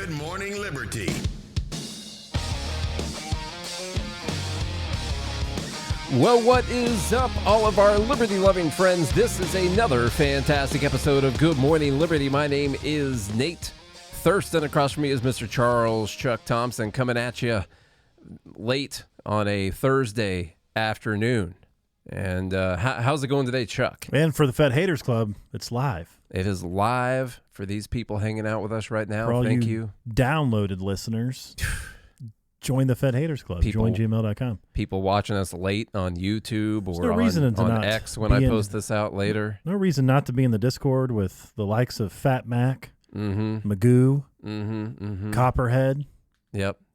Good Morning Liberty. Well, what is up, all of our liberty-loving friends? This is another fantastic episode of Good Morning Liberty. My name is Nate Thurston. Across from me is Mr. Charles Chuck Thompson, coming at you late on a Thursday afternoon. And how's it going today, Chuck? And for the Fed Haters Club, it's live. It is live for these people hanging out with us right now. For all Thank you. Downloaded listeners. Join the Fed Haters Club. Join gmail.com. People watching us late on YouTube or on X when I post this out later. No reason not to be in the Discord with the likes of Fat Mac, Magoo, Copperhead,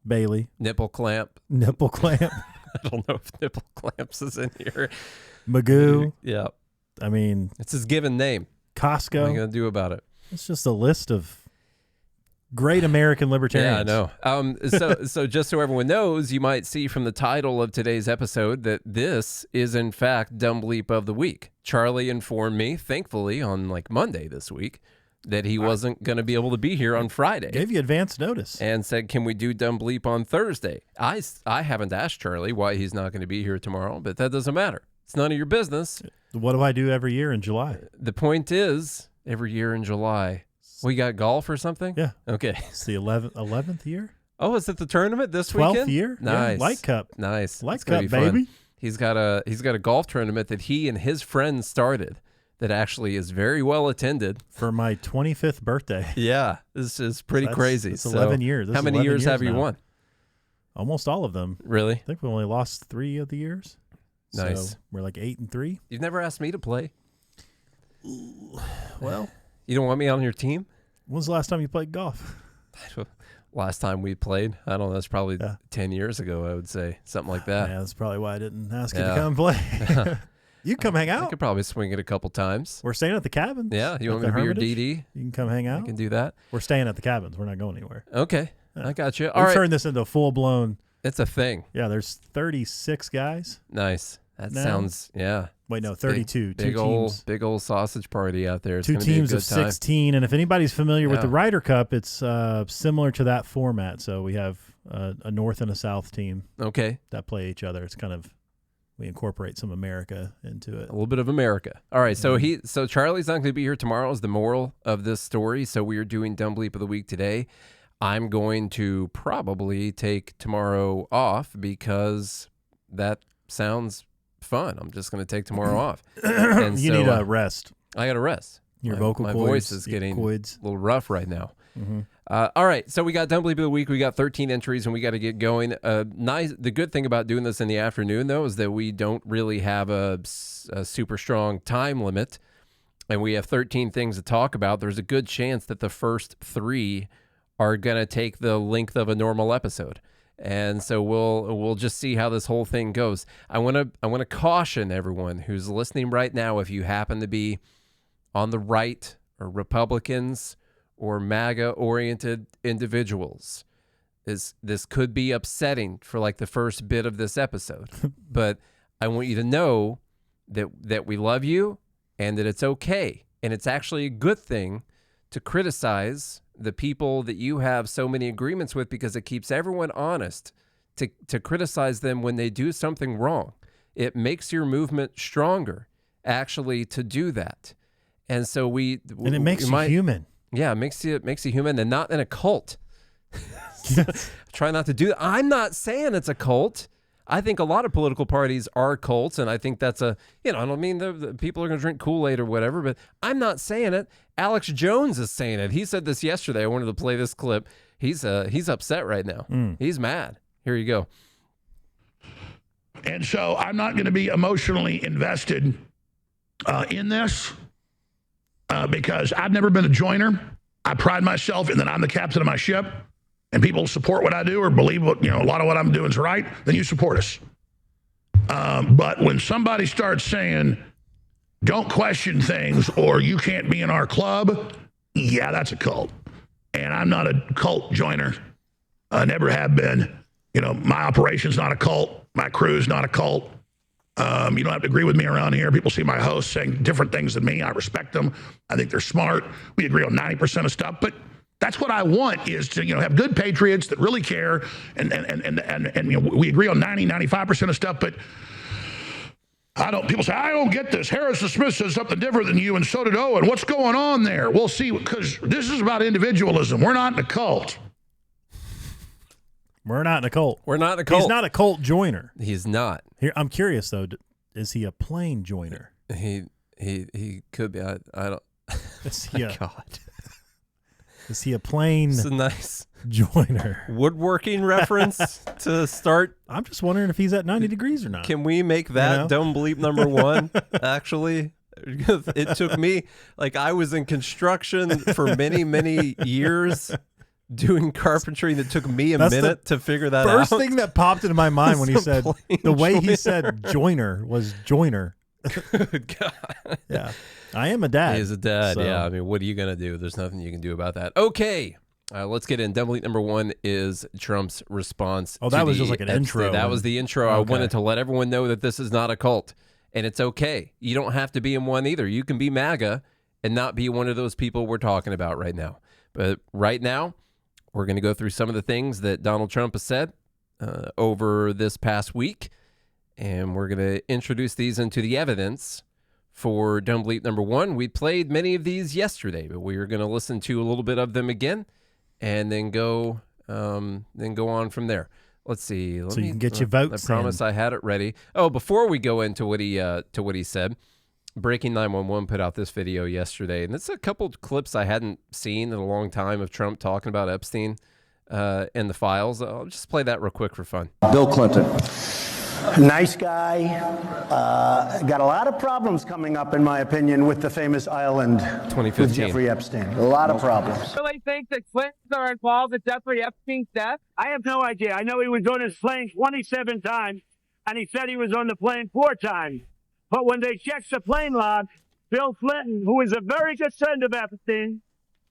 Bailey, Nipple Clamp. I don't know if Nipple Clamps is in here. Magoo. Yeah. I mean, it's his given name. Costco. What are you going to do about it? It's just a list of great American libertarians. Yeah, I know. So just so everyone knows, you might see from the title of today's episode that this is, in fact, Dumb Bleep of the Week. Charlie informed me, thankfully, on like Monday this week, that he wasn't going to be able to be here on Friday. Gave you advance notice. And said, can we do Dumb Bleep on Thursday? I haven't asked Charlie why he's not going to be here tomorrow, but that doesn't matter. It's none of your business. What do I do every year in July? The point is, every year in July, we got golf or something? Yeah. Okay. It's the 11th year? Oh, is it the tournament this 12th weekend? 12th year? Nice. Yeah, Light Cup. Nice. Light Cup, baby. He's got a golf tournament that he and his friends started that actually is very well attended. For my 25th birthday. Yeah. This is pretty crazy. It's 11 years. How many years have you won? Almost all of them. Really? I think we only lost 3 of the years. Nice. So we're like 8-3. You've never asked me to play? Well. You don't want me on your team? When's the last time you played golf? Last time we played? I don't know. That's probably 10 years ago, I would say. Something like that. Yeah, that's probably why I didn't ask you to come play. You come hang out. I could probably swing it a couple times. We're staying at the cabins. Yeah. You want me to be your DD? You can come hang out. I can do that. We're staying at the cabins. We're not going anywhere. Okay. I got you. We've turned this into a full-blown. It's a thing. Yeah, there's 36 guys. Nice. That sounds, Wait, no, 32. Big old sausage party out there. It's 2 teams of 16. And if anybody's familiar with the Ryder Cup, it's similar to that format. So we have a North and a South team that play each other. It's kind of, we incorporate some America into it. A little bit of America. All right, so Charlie's not going to be here tomorrow is the moral of this story. So we are doing Dumb Bleep of the Week today. I'm going to probably take tomorrow off because that sounds fun. I'm just going to take tomorrow off. And you need a rest. I got to rest. Your vocal cords, my voice is getting a little rough right now. Mm-hmm. All right, so we got Dumb Bleep of the Week. We got 13 entries, and we got to get going. The good thing about doing this in the afternoon, though, is that we don't really have a super strong time limit, and we have 13 things to talk about. There's a good chance that the first 3 are going to take the length of a normal episode. And so we'll just see how this whole thing goes. I want to caution everyone who's listening right now, if you happen to be on the right or Republicans or MAGA-oriented individuals, this could be upsetting for like the first bit of this episode. But I want you to know that we love you and that it's okay. And it's actually a good thing to criticize the people that you have so many agreements with, because it keeps everyone honest to criticize them when they do something wrong. It makes your movement stronger, actually, to do that. And so and it makes you human. Yeah, it makes you human and not in a cult. Try not to do that. I'm not saying it's a cult. I think a lot of political parties are cults, and I think that's I don't mean the people are going to drink Kool-Aid or whatever, but I'm not saying it. Alex Jones is saying it. He said this yesterday. I wanted to play this clip. He's upset right now. He's mad. Here you go. And so I'm not going to be emotionally invested in this because I've never been a joiner. I pride myself in that I'm the captain of my ship. And people support what I do or believe what, a lot of what I'm doing is right, then you support us. But when somebody starts saying, don't question things or you can't be in our club, yeah, that's a cult. And I'm not a cult joiner. I never have been. My operation's not a cult. My crew's not a cult. You don't have to agree with me around here. People see my hosts saying different things than me. I respect them. I think they're smart. We agree on 90% of stuff, but That's what I want, is to have good patriots that really care, and we agree on 95% of stuff, but people say, I don't get this. Harrison Smith says something different than you, and so did Owen. What's going on there? We'll see, because this is about individualism. We're not in a cult. We're not in a cult. We're not in a cult. He's not a cult joiner. He's not. Here, I'm curious though. Is he a plain joiner? He could be. I don't. Is he God. Is he a plain? It's a nice joiner. Woodworking reference to start. I'm just wondering if he's at 90 degrees or not. Can we make that dumb bleep number one? Actually, it took me, I was in construction for many years, doing carpentry, that took me a minute to figure that out. First thing that popped into my mind when he said, the way he said joiner was joiner. Good God. Yeah. I am a dad. He is a dad, so. yeah. I mean, what are you going to do? There's nothing you can do about that. Okay. Let's get in. Dumb bleep number one is Trump's response. Oh, that was just like an intro. That was the intro. Okay. I wanted to let everyone know that this is not a cult, and it's okay. You don't have to be in one either. You can be MAGA and not be one of those people we're talking about right now. But right now, we're going to go through some of the things that Donald Trump has said over this past week, and we're going to introduce these into the evidence for Dumb bleep number one. We played many of these yesterday, but we are going to listen to a little bit of them again, and then go on from there. Let's see. So you can get your votes. I promise I had it ready. Oh, before we go into what he said, Breaking 911 put out this video yesterday, and it's a couple of clips I hadn't seen in a long time of Trump talking about Epstein and the files. I'll just play that real quick for fun. Bill Clinton. Nice guy. Got a lot of problems coming up, in my opinion, with the famous island 2015. with Jeffrey Epstein. A lot of problems. Do you really think that Clintons are involved with Jeffrey Epstein's death? I have no idea. I know he was on his plane 27 times, and he said he was on the plane 4 times. But when they checked the plane log, Bill Clinton, who is a very good friend of Epstein,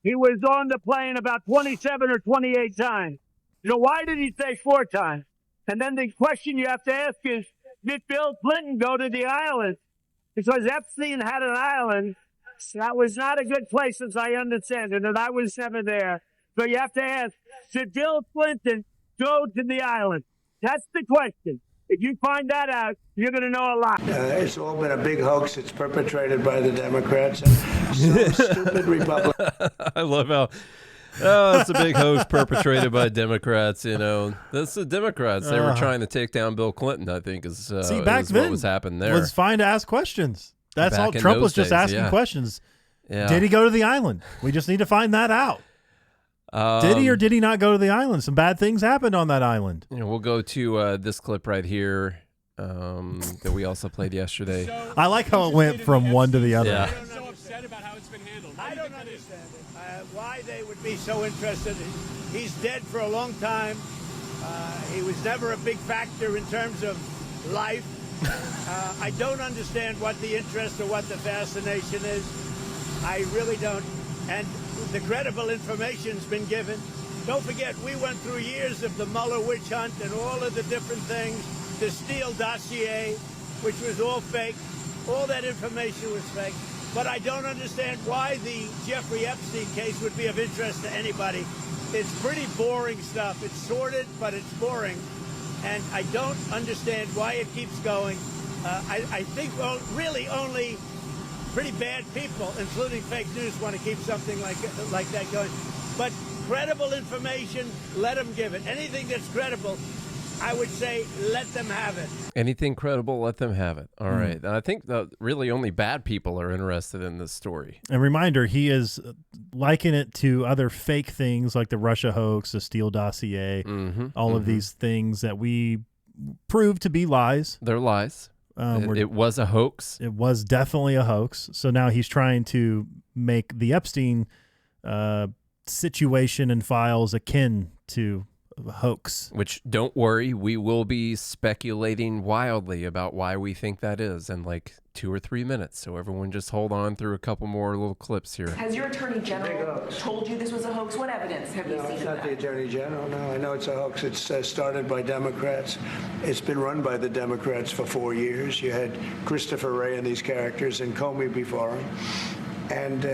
he was on the plane about 27 or 28 times. So why did he say 4 times? And then the question you have to ask is, did Bill Clinton go to the island? Because Epstein had an island that was not a good place, as I understand it, and I was never there. So you have to ask, did Bill Clinton go to the island? That's the question. If you find that out, you're going to know a lot. It's all been a big hoax. It's perpetrated by the Democrats and some stupid Republicans. I love how... Oh, it's a big hoax perpetrated by Democrats. That's the Democrats. They were trying to take down Bill Clinton, I think, is back then, what was happening there. It was fine to ask questions. That's Back all. in Trump those was just days, asking yeah. questions. Yeah. Did he go to the island? We just need to find that out. Did he or did he not go to the island? Some bad things happened on that island. We'll go to this clip right here that we also played yesterday. I like how it went from one to the other. Yeah. I'm so upset about how it's been handled. I don't understand it. Why they would be so interested. He's dead for a long time. He was never a big factor in terms of life. I don't understand what the interest or what the fascination is. I really don't. And the credible information's been given. Don't forget, we went through years of the Mueller witch hunt and all of the different things, the Steele dossier, which was all fake. All that information was fake. But I don't understand why the Jeffrey Epstein case would be of interest to anybody. It's pretty boring stuff. It's sordid, but it's boring. And I don't understand why it keeps going. I think really only pretty bad people, including fake news, want to keep something like that going. But credible information, let them give it. Anything that's credible, I would say let them have it. Anything credible, let them have it. All right. And I think that really only bad people are interested in this story. And reminder, he is liking it to other fake things like the Russia hoax, the Steele dossier, all of these things that we proved to be lies. They're lies. It was a hoax. It was definitely a hoax. So now he's trying to make the Epstein situation and files akin to a hoax. Which, don't worry, we will be speculating wildly about why we think that is in like 2 or 3 minutes. So everyone just hold on through a couple more little clips here. Has your Attorney General told you this was a hoax? What evidence have you seen? No, it's not the Attorney General. No, I know it's a hoax. It's started by Democrats. It's been run by the Democrats for 4 years. You had Christopher Wray and these characters and Comey before him. And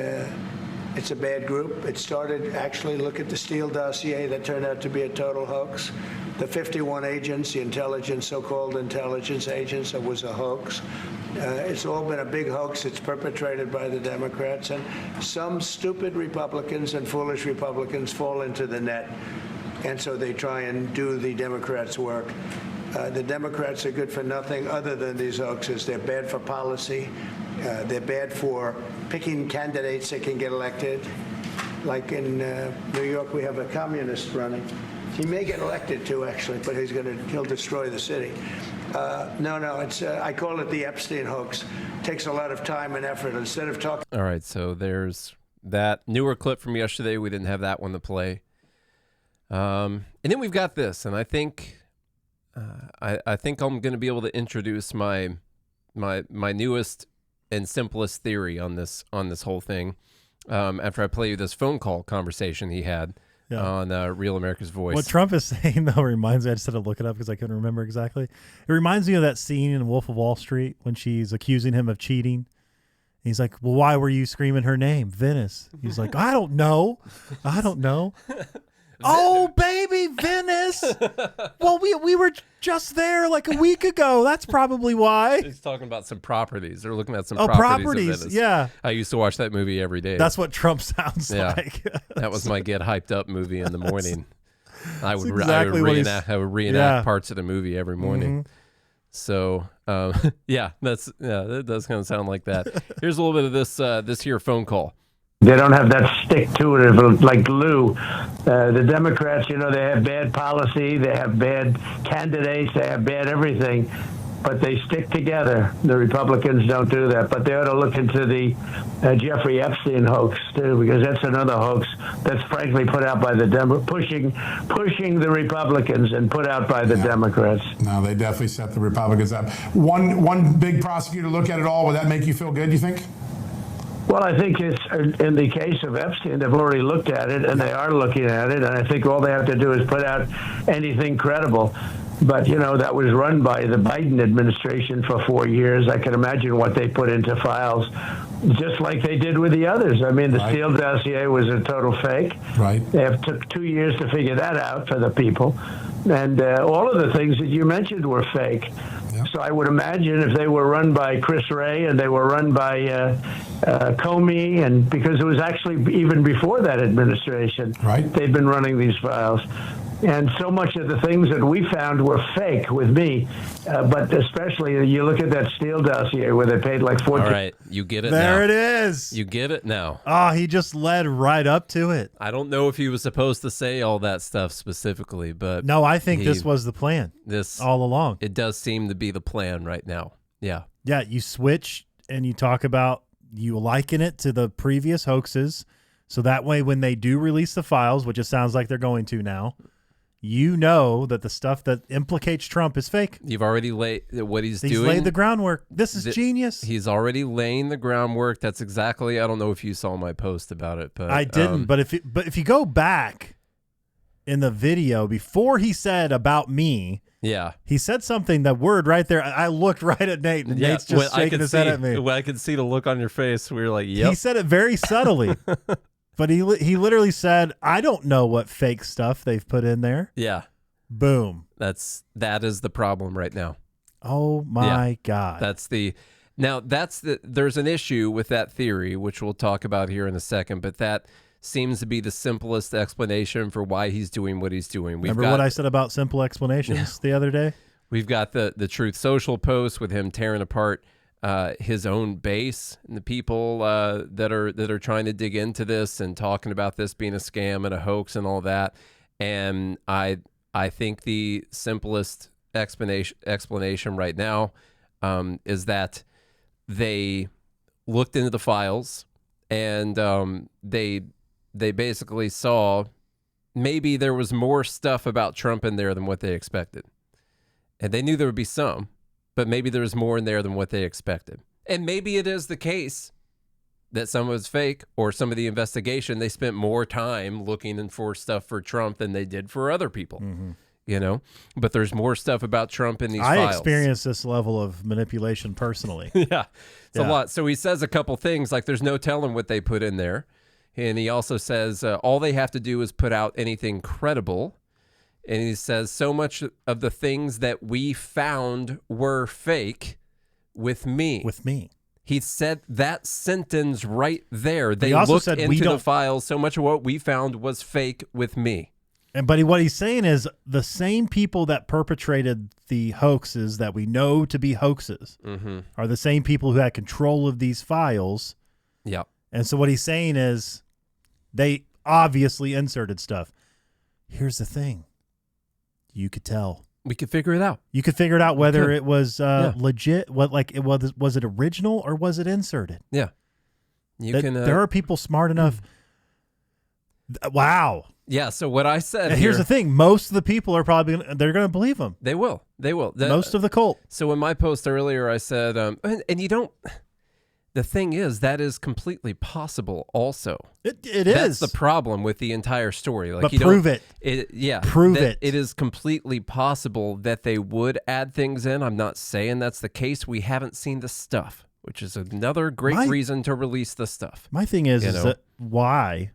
It's a bad group. It started, actually, look at the Steele dossier that turned out to be a total hoax. The 51 agents, the intelligence, so-called intelligence agents, it was a hoax. It's all been a big hoax. It's perpetrated by the Democrats. And some stupid Republicans and foolish Republicans fall into the net. And so they try and do the Democrats' work. The Democrats are good for nothing other than these hoaxes. They're bad for policy. They're bad for picking candidates that can get elected. Like in New York, we have a communist running. He may get elected too, actually, but he'll destroy the city. No, it's I call it the Epstein hoax. It takes a lot of time and effort. Instead of talking. All right, so there's that newer clip from yesterday. We didn't have that one to play. And then we've got this, and I think I think I'm going to be able to introduce my newest and simplest theory on this whole thing after I play you this phone call conversation he had on Real America's Voice. What Trump is saying, though, reminds me, I just had to look it up because I couldn't remember exactly. It reminds me of that scene in Wolf of Wall Street when she's accusing him of cheating. He's like, well, why were you screaming her name, Venice? He's like, I don't know. Oh, baby, Venice. Well, we were just there like a week ago. That's probably why. He's talking about some properties. They're looking at some properties. Of Venice. Yeah. I used to watch that movie every day. That's what Trump sounds like. That was my get hyped up movie in the morning. I would reenact parts of the movie every morning. Mm-hmm. So, that does kind of sound like that. Here's a little bit of this here phone call. They don't have that stick to it like glue. The Democrats, they have bad policy, they have bad candidates, they have bad everything, but they stick together. The Republicans don't do that, but they ought to look into the Jeffrey Epstein hoax too, because that's another hoax that's frankly put out by the pushing the Republicans and put out by the Democrats. No, they definitely set the Republicans up. One big prosecutor look at it all. Would that make you feel good, you think? Well, I think it's in the case of Epstein, they've already looked at it, and they are looking at it, and I think all they have to do is put out anything credible. But, that was run by the Biden administration for 4 years. I can imagine what they put into files, just like they did with the others. I mean, the Steele dossier was a total fake. Right. They took 2 years to figure that out for the people. And all of the things that you mentioned were fake. So I would imagine if they were run by Chris Wray and they were run by Comey, and because it was actually even before that administration, they've been running these files. And so much of the things that we found were fake with me, but especially you look at that Steele dossier where they paid like $14. All right, you get it there now. It is. You get it now. Oh, he just led right up to it. I don't know if he was supposed to say all that stuff specifically, but... No, I think this was the plan all along. It does seem to be the plan right now. Yeah. Yeah, you switch and you talk about, you liken it to the previous hoaxes, so that way when they do release the files, which it sounds like they're going to now, you know that the stuff that implicates Trump is fake. You've already laid what he's doing. He's laid the groundwork. This is genius. He's already laying the groundwork. That's exactly. I don't know if you saw my post about it, but I didn't. But if you go back in the video before he said about me, he said something. That word right there. I looked right at Nate, and Nate's just shaking his head at me. I could see the look on your face. We were like, "Yep." He said it very subtly. But he literally said, I don't know what fake stuff they've put in there. Yeah. Boom. That is the problem right now. Oh my God. There's an issue with that theory, which we'll talk about here in a second, but that seems to be the simplest explanation for why he's doing what he's doing. Remember what I said about simple explanations the other day? We've got the Truth Social post with him tearing apart his own base and the people that are trying to dig into this and talking about this being a scam and a hoax and all that. And I think the simplest explanation right now is that they looked into the files and they basically saw maybe there was more stuff about Trump in there than what they expected, and they knew there would be some. But maybe there's more in there than what they expected. And maybe it is the case that some of it's fake, or some of the investigation, they spent more time looking for stuff for Trump than they did for other people, But there's more stuff about Trump in these files. I experienced this level of manipulation personally. It's a lot. So he says a couple things like there's no telling what they put in there. And he also says all they have to do is put out anything credible. And he says so much of the things that we found were fake with me. With me. He said that sentence right there. They also looked said into the files. So much of what we found was fake with me. But what he's saying is the same people that perpetrated the hoaxes that we know to be hoaxes are the same people who had control of these files. Yeah. And so what he's saying is they obviously inserted stuff. Here's the thing. You could tell. We could figure it out. You could figure it out whether it was legit. Was it original or was it inserted? Yeah. There are people smart enough. Wow. Yeah. So what I said here's the thing: most of the people are probably they're going to believe them. They will. They will. Most of the cult. So in my post earlier, I said, and you don't. The thing is, that is completely possible. Also, it That's the problem with the entire story. Like, but you prove don't, it. Yeah, prove it. It is completely possible that they would add things in. I'm not saying that's the case. We haven't seen the stuff, which is another great reason to release the stuff. My thing is that why,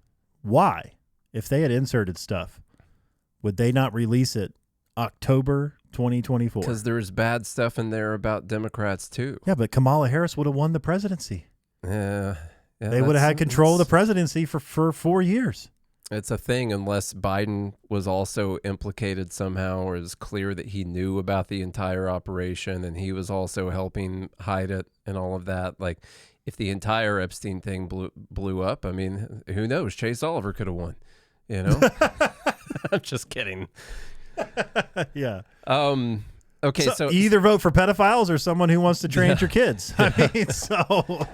if they had inserted stuff, would they not release it October 2024? Because there's bad stuff in there about Democrats too. Yeah, but Kamala Harris would have won the presidency. Yeah, they would have had control of the presidency for 4 years. It's a thing unless Biden was also implicated somehow, or it's clear that he knew about the entire operation and he was also helping hide it and all of that. Like, if the entire Epstein thing blew up, I mean, who knows? Chase Oliver could have won, you know? I'm just kidding. Yeah. Okay, so either vote for pedophiles or someone who wants to trans your kids. I mean, so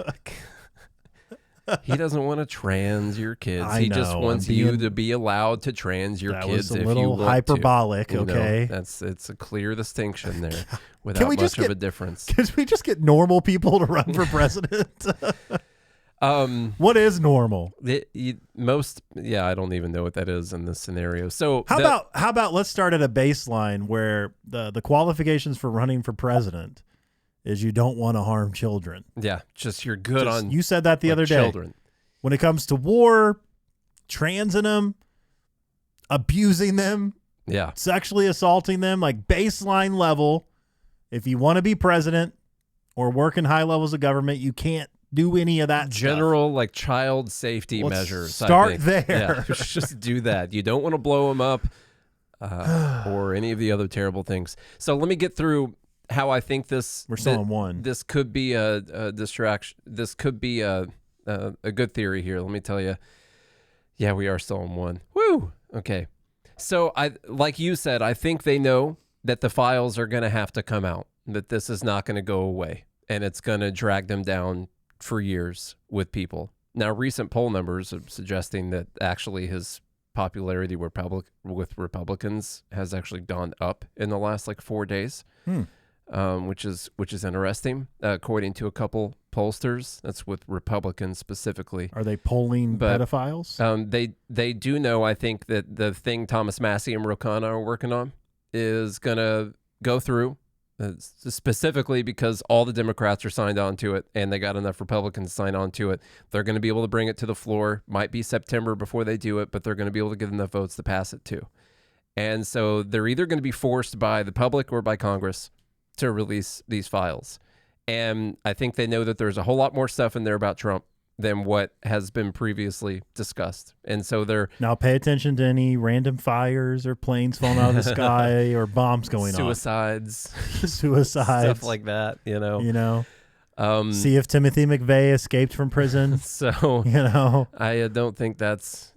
he doesn't want to trans your kids. I he just know, wants you to be allowed to trans your kids. Was a if little you want hyperbolic. to. Okay, it's a clear distinction there, without much of a difference. Can we just get normal people to run for president? What is normal? I don't even know what that is in this scenario. So how about let's start at a baseline where the qualifications for running for president is you don't want to harm children. Yeah, just you're good on. You said that the other day. Children. When it comes to war, transing them, abusing them, sexually assaulting them, like baseline level. If you want to be president or work in high levels of government, you can't do any of that general stuff. Like child safety measures. Start there. Yeah, just do that. You don't want to blow them up or any of the other terrible things. So let me get through how I think this. We're still on one. This could be a distraction. This could be a good theory here. Let me tell you. Yeah, we are still on one. Woo. Okay. So like you said, I think they know that the files are going to have to come out. That this is not going to go away, and it's going to drag them down for years with people. Now, recent poll numbers are suggesting that actually his popularity with Republicans has actually gone up in the last 4 days, which is interesting, according to a couple pollsters. That's with Republicans specifically. Are they polling pedophiles? They do know, I think, that the thing Thomas Massie and Rokana are working on is going to go through. Specifically because all the Democrats are signed on to it and they got enough Republicans signed on to it. They're going to be able to bring it to the floor. Might be September before they do it, but they're going to be able to get enough votes to pass it too. And so they're either going to be forced by the public or by Congress to release these files. And I think they know that there's a whole lot more stuff in there about Trump than what has been previously discussed. And so they're... Now pay attention to any random fires or planes falling out of the sky or bombs going Suicides. Stuff like that, you know. See if Timothy McVeigh escaped from prison. So, I don't think that's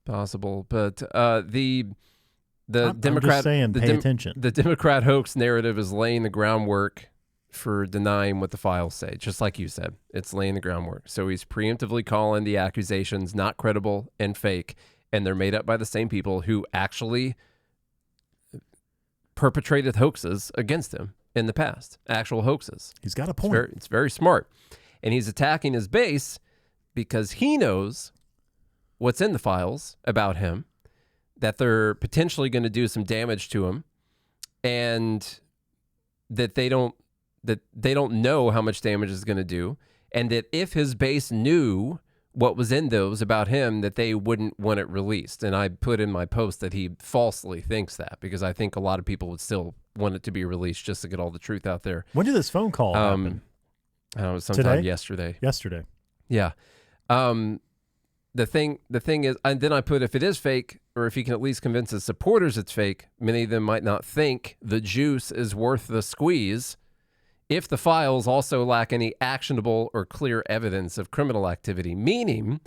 possible. But the Democrat... I'm just saying, pay attention. The Democrat hoax narrative is laying the groundwork for denying what the files say, just like you said. It's laying the groundwork. So he's preemptively calling the accusations not credible and fake, and they're made up by the same people who actually perpetrated hoaxes against him in the past. Actual hoaxes. He's got a point. It's very smart. And he's attacking his base because he knows what's in the files about him, that they're potentially going to do some damage to him, and that they don't know how much damage it's going to do, and that if his base knew what was in those about him that they wouldn't want it released. And I put in my post that he falsely thinks that, because I think a lot of people would still want it to be released just to get all the truth out there. When did this phone call happen? I don't know, sometime Today? yesterday. Yesterday. Yeah. The thing is, and then I put, if it is fake, or if he can at least convince his supporters it's fake, many of them might not think the juice is worth the squeeze if the files also lack any actionable or clear evidence of criminal activity. Meaning,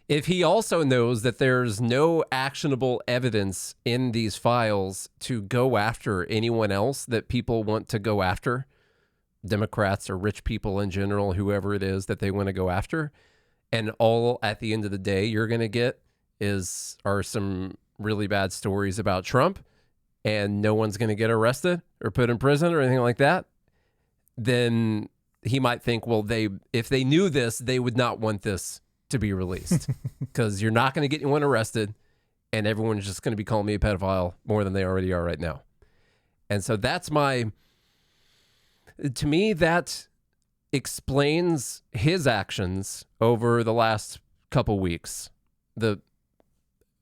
if he also knows that there's no actionable evidence in these files to go after anyone else that people want to go after, Democrats or rich people in general, whoever it is that they want to go after, and all at the end of the day you're going to get are some really bad stories about Trump, and no one's going to get arrested or put in prison or anything like that, then he might think, well, if they knew this, they would not want this to be released, because you're not going to get anyone arrested, and everyone's just going to be calling me a pedophile more than they already are right now. And so to me, that explains his actions over the last couple weeks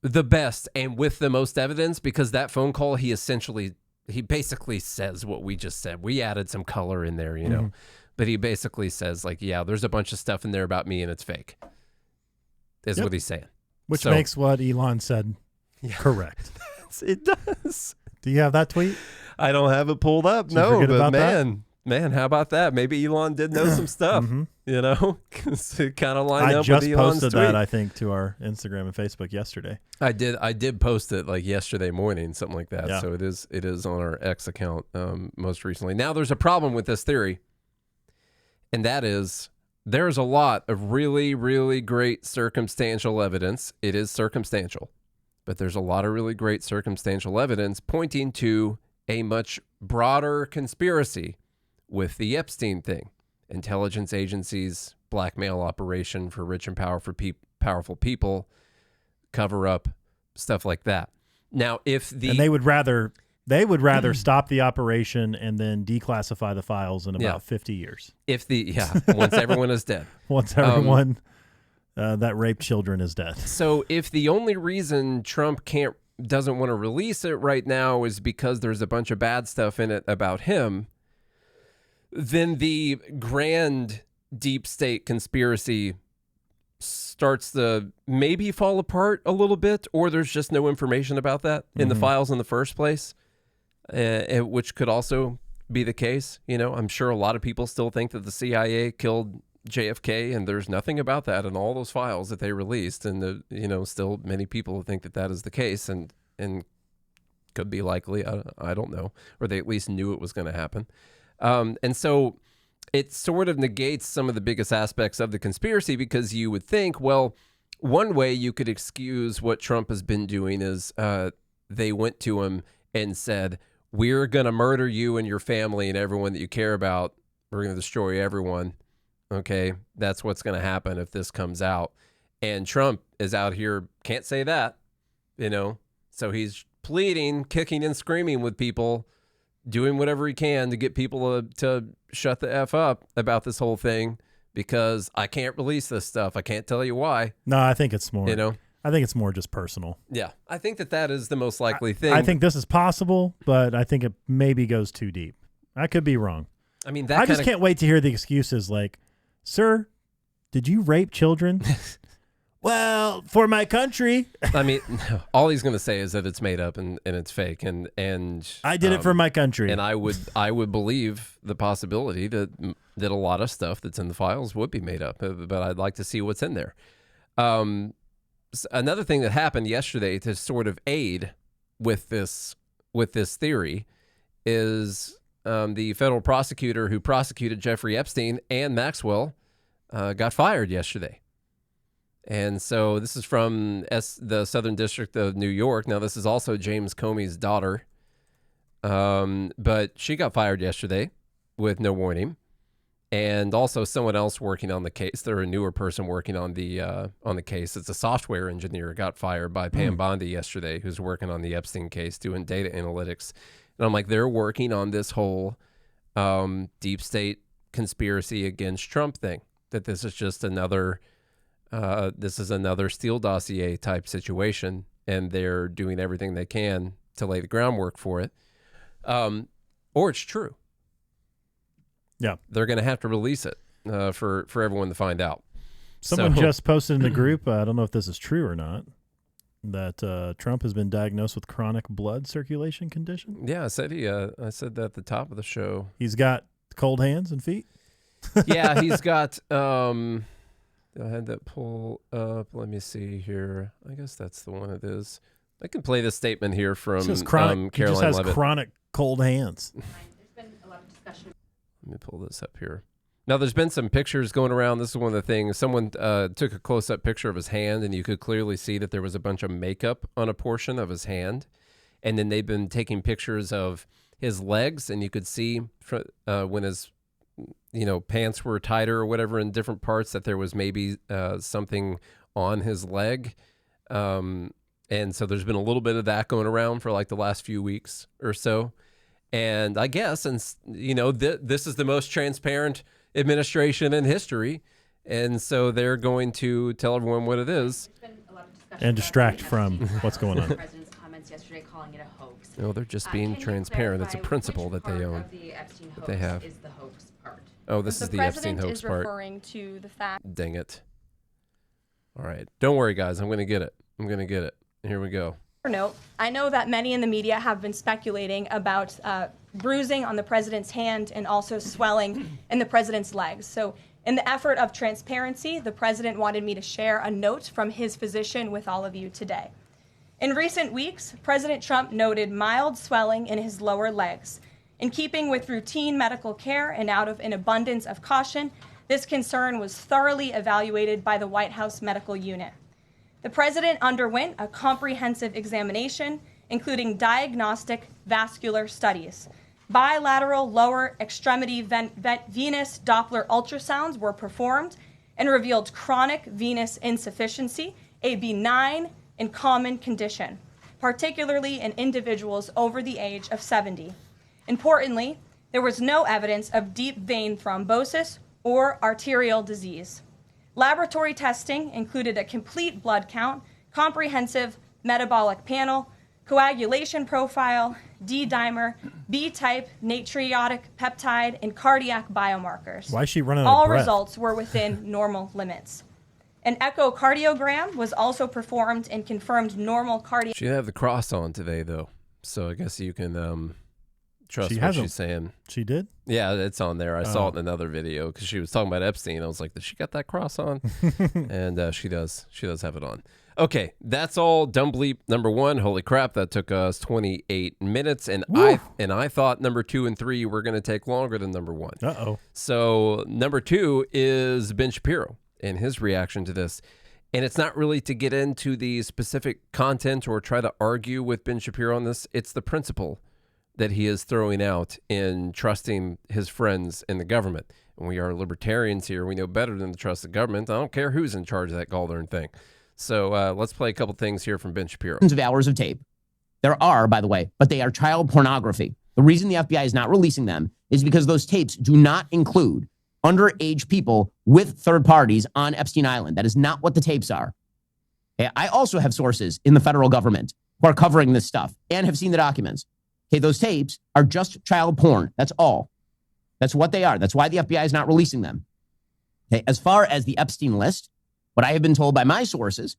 the best and with the most evidence, because that phone call, he basically says what we just said. We added some color in there, know, but he basically says, like, yeah, there's a bunch of stuff in there about me and it's fake, is what he's saying. Which makes what Elon said correct. It does. Do you have that tweet? I don't have it pulled up. No, but man, how about that? Maybe Elon did know some stuff, it kind of lined up with Elon's tweet. I just posted that, I think, to our Instagram and Facebook yesterday. I did post it like yesterday morning, something like that. Yeah. So it is on our X account most recently. Now, there's a problem with this theory, and that is there's a lot of really, really great circumstantial evidence. It is circumstantial, but there's a lot of really great circumstantial evidence pointing to a much broader conspiracy with the Epstein thing. Intelligence agencies, blackmail operation for rich and powerful people, cover up, stuff like that. Now, and they would rather stop the operation and then declassify the files in about 50 years. Once everyone is dead. Once everyone that raped children is dead. So if the only reason Trump doesn't want to release it right now is because there's a bunch of bad stuff in it about him, then the grand deep state conspiracy starts to maybe fall apart a little bit, or there's just no information about that in the files in the first place, which could also be the case. I'm sure a lot of people still think that the CIA killed JFK, and there's nothing about that in all those files that they released, and still many people think that is the case, and could be likely. I don't know, or they at least knew it was going to happen. And so it sort of negates some of the biggest aspects of the conspiracy, because you would think, well, one way you could excuse what Trump has been doing is they went to him and said, we're going to murder you and your family and everyone that you care about. We're going to destroy everyone. Okay, that's what's going to happen if this comes out. And Trump is out here, can't say that, so he's pleading, kicking and screaming with people, doing whatever he can to get people to shut the F up about this whole thing, because I can't release this stuff. I can't tell you why. No, I think it's more, I think it's more just personal. Yeah, I think that is the most likely thing. I think this is possible, but I think it maybe goes too deep. I could be wrong. I mean, I just can't wait to hear the excuses like, sir, did you rape children? Well, for my country. I mean, all he's going to say is that it's made up and it's fake, and I did it for my country. And I would believe the possibility that a lot of stuff that's in the files would be made up, but I'd like to see what's in there. Another thing that happened yesterday to sort of aid with this theory is the federal prosecutor who prosecuted Jeffrey Epstein and Maxwell got fired yesterday. And so this is from the Southern District of New York. Now, this is also James Comey's daughter, but she got fired yesterday with no warning. And also someone else working on the case. They're a newer person working on the case. It's a software engineer got fired by Pam Bondi yesterday, who's working on the Epstein case, doing data analytics. And I'm like, they're working on this whole deep state conspiracy against Trump thing, that this is just another this is another Steele dossier type situation, and they're doing everything they can to lay the groundwork for it. Or it's true. Yeah. They're going to have to release it for everyone to find out. Someone just posted in the group, I don't know if this is true or not, that Trump has been diagnosed with chronic blood circulation condition. Yeah, I said that at the top of the show. He's got cold hands and feet. Yeah, he's got. I had that pull up. Let me see here. I guess that's the one it is. I can play this statement here from Caroline he just has Levitt. chronic cold hands. There's been a lot of discussion. Let me pull this up here. Now, there's been some pictures going around. This is one of the things. Someone took a close-up picture of his hand, and you could clearly see that there was a bunch of makeup on a portion of his hand. And then they've been taking pictures of his legs, and you could see when his pants were tighter or whatever in different parts that there was maybe something on his leg. And so there's been a little bit of that going around for like the last few weeks or so. And I guess, this is the most transparent administration in history, and so they're going to tell everyone what it is and distract from what's going on. The president's comments yesterday calling it a hoax. No, they're just being transparent. It's a principle that they own. That they have. Is the hoax part. Oh, this is the Epstein hoax part. Referring to the fact. Dang it. All right. Don't worry, guys. I'm going to get it. Here we go. Note, I know that many in the media have been speculating about bruising on the president's hand and also swelling in the president's legs. So in the effort of transparency, the president wanted me to share a note from his physician with all of you today. In recent weeks, President Trump noted mild swelling in his lower legs. In keeping with routine medical care and out of an abundance of caution, this concern was thoroughly evaluated by the White House medical unit. The president underwent a comprehensive examination, including diagnostic vascular studies. Bilateral lower extremity venous Doppler ultrasounds were performed and revealed chronic venous insufficiency, a benign and common condition, particularly in individuals over the age of 70. Importantly, there was no evidence of deep vein thrombosis or arterial disease. Laboratory testing included a complete blood count, comprehensive metabolic panel, coagulation profile, D-dimer, B-type natriuretic peptide, and cardiac biomarkers. Why is she running out All of breath? results were within normal limits. An echocardiogram was also performed and confirmed normal cardiac. She didn't have the cross on today, though, so I guess you can trust what she's saying. She did? Yeah, it's on there. I saw it in another video because she was talking about Epstein. I was like, does she got that cross on? And she does. She does have it on. Okay, that's all. Dumb bleep number 1. Holy crap, that took us 28 minutes. And I thought number 2 and 3 were going to take longer than number 1. Uh-oh. So number 2 is Ben Shapiro and his reaction to this. And it's not really to get into the specific content or try to argue with Ben Shapiro on this. It's the principle that he is throwing out in trusting his friends in the government. And we are libertarians here. We know better than to trust the government. I don't care who's in charge of that gall-darn thing. So let's play a couple things here from Ben Shapiro. Of hours of tape. There are, by the way, but they are child pornography. The reason the FBI is not releasing them is because those tapes do not include underage people with third parties on Epstein Island. That is not what the tapes are. Okay, I also have sources in the federal government who are covering this stuff and have seen the documents. Okay, those tapes are just child porn. That's all. That's what they are. That's why the FBI is not releasing them. Okay, as far as the Epstein list, what I have been told by my sources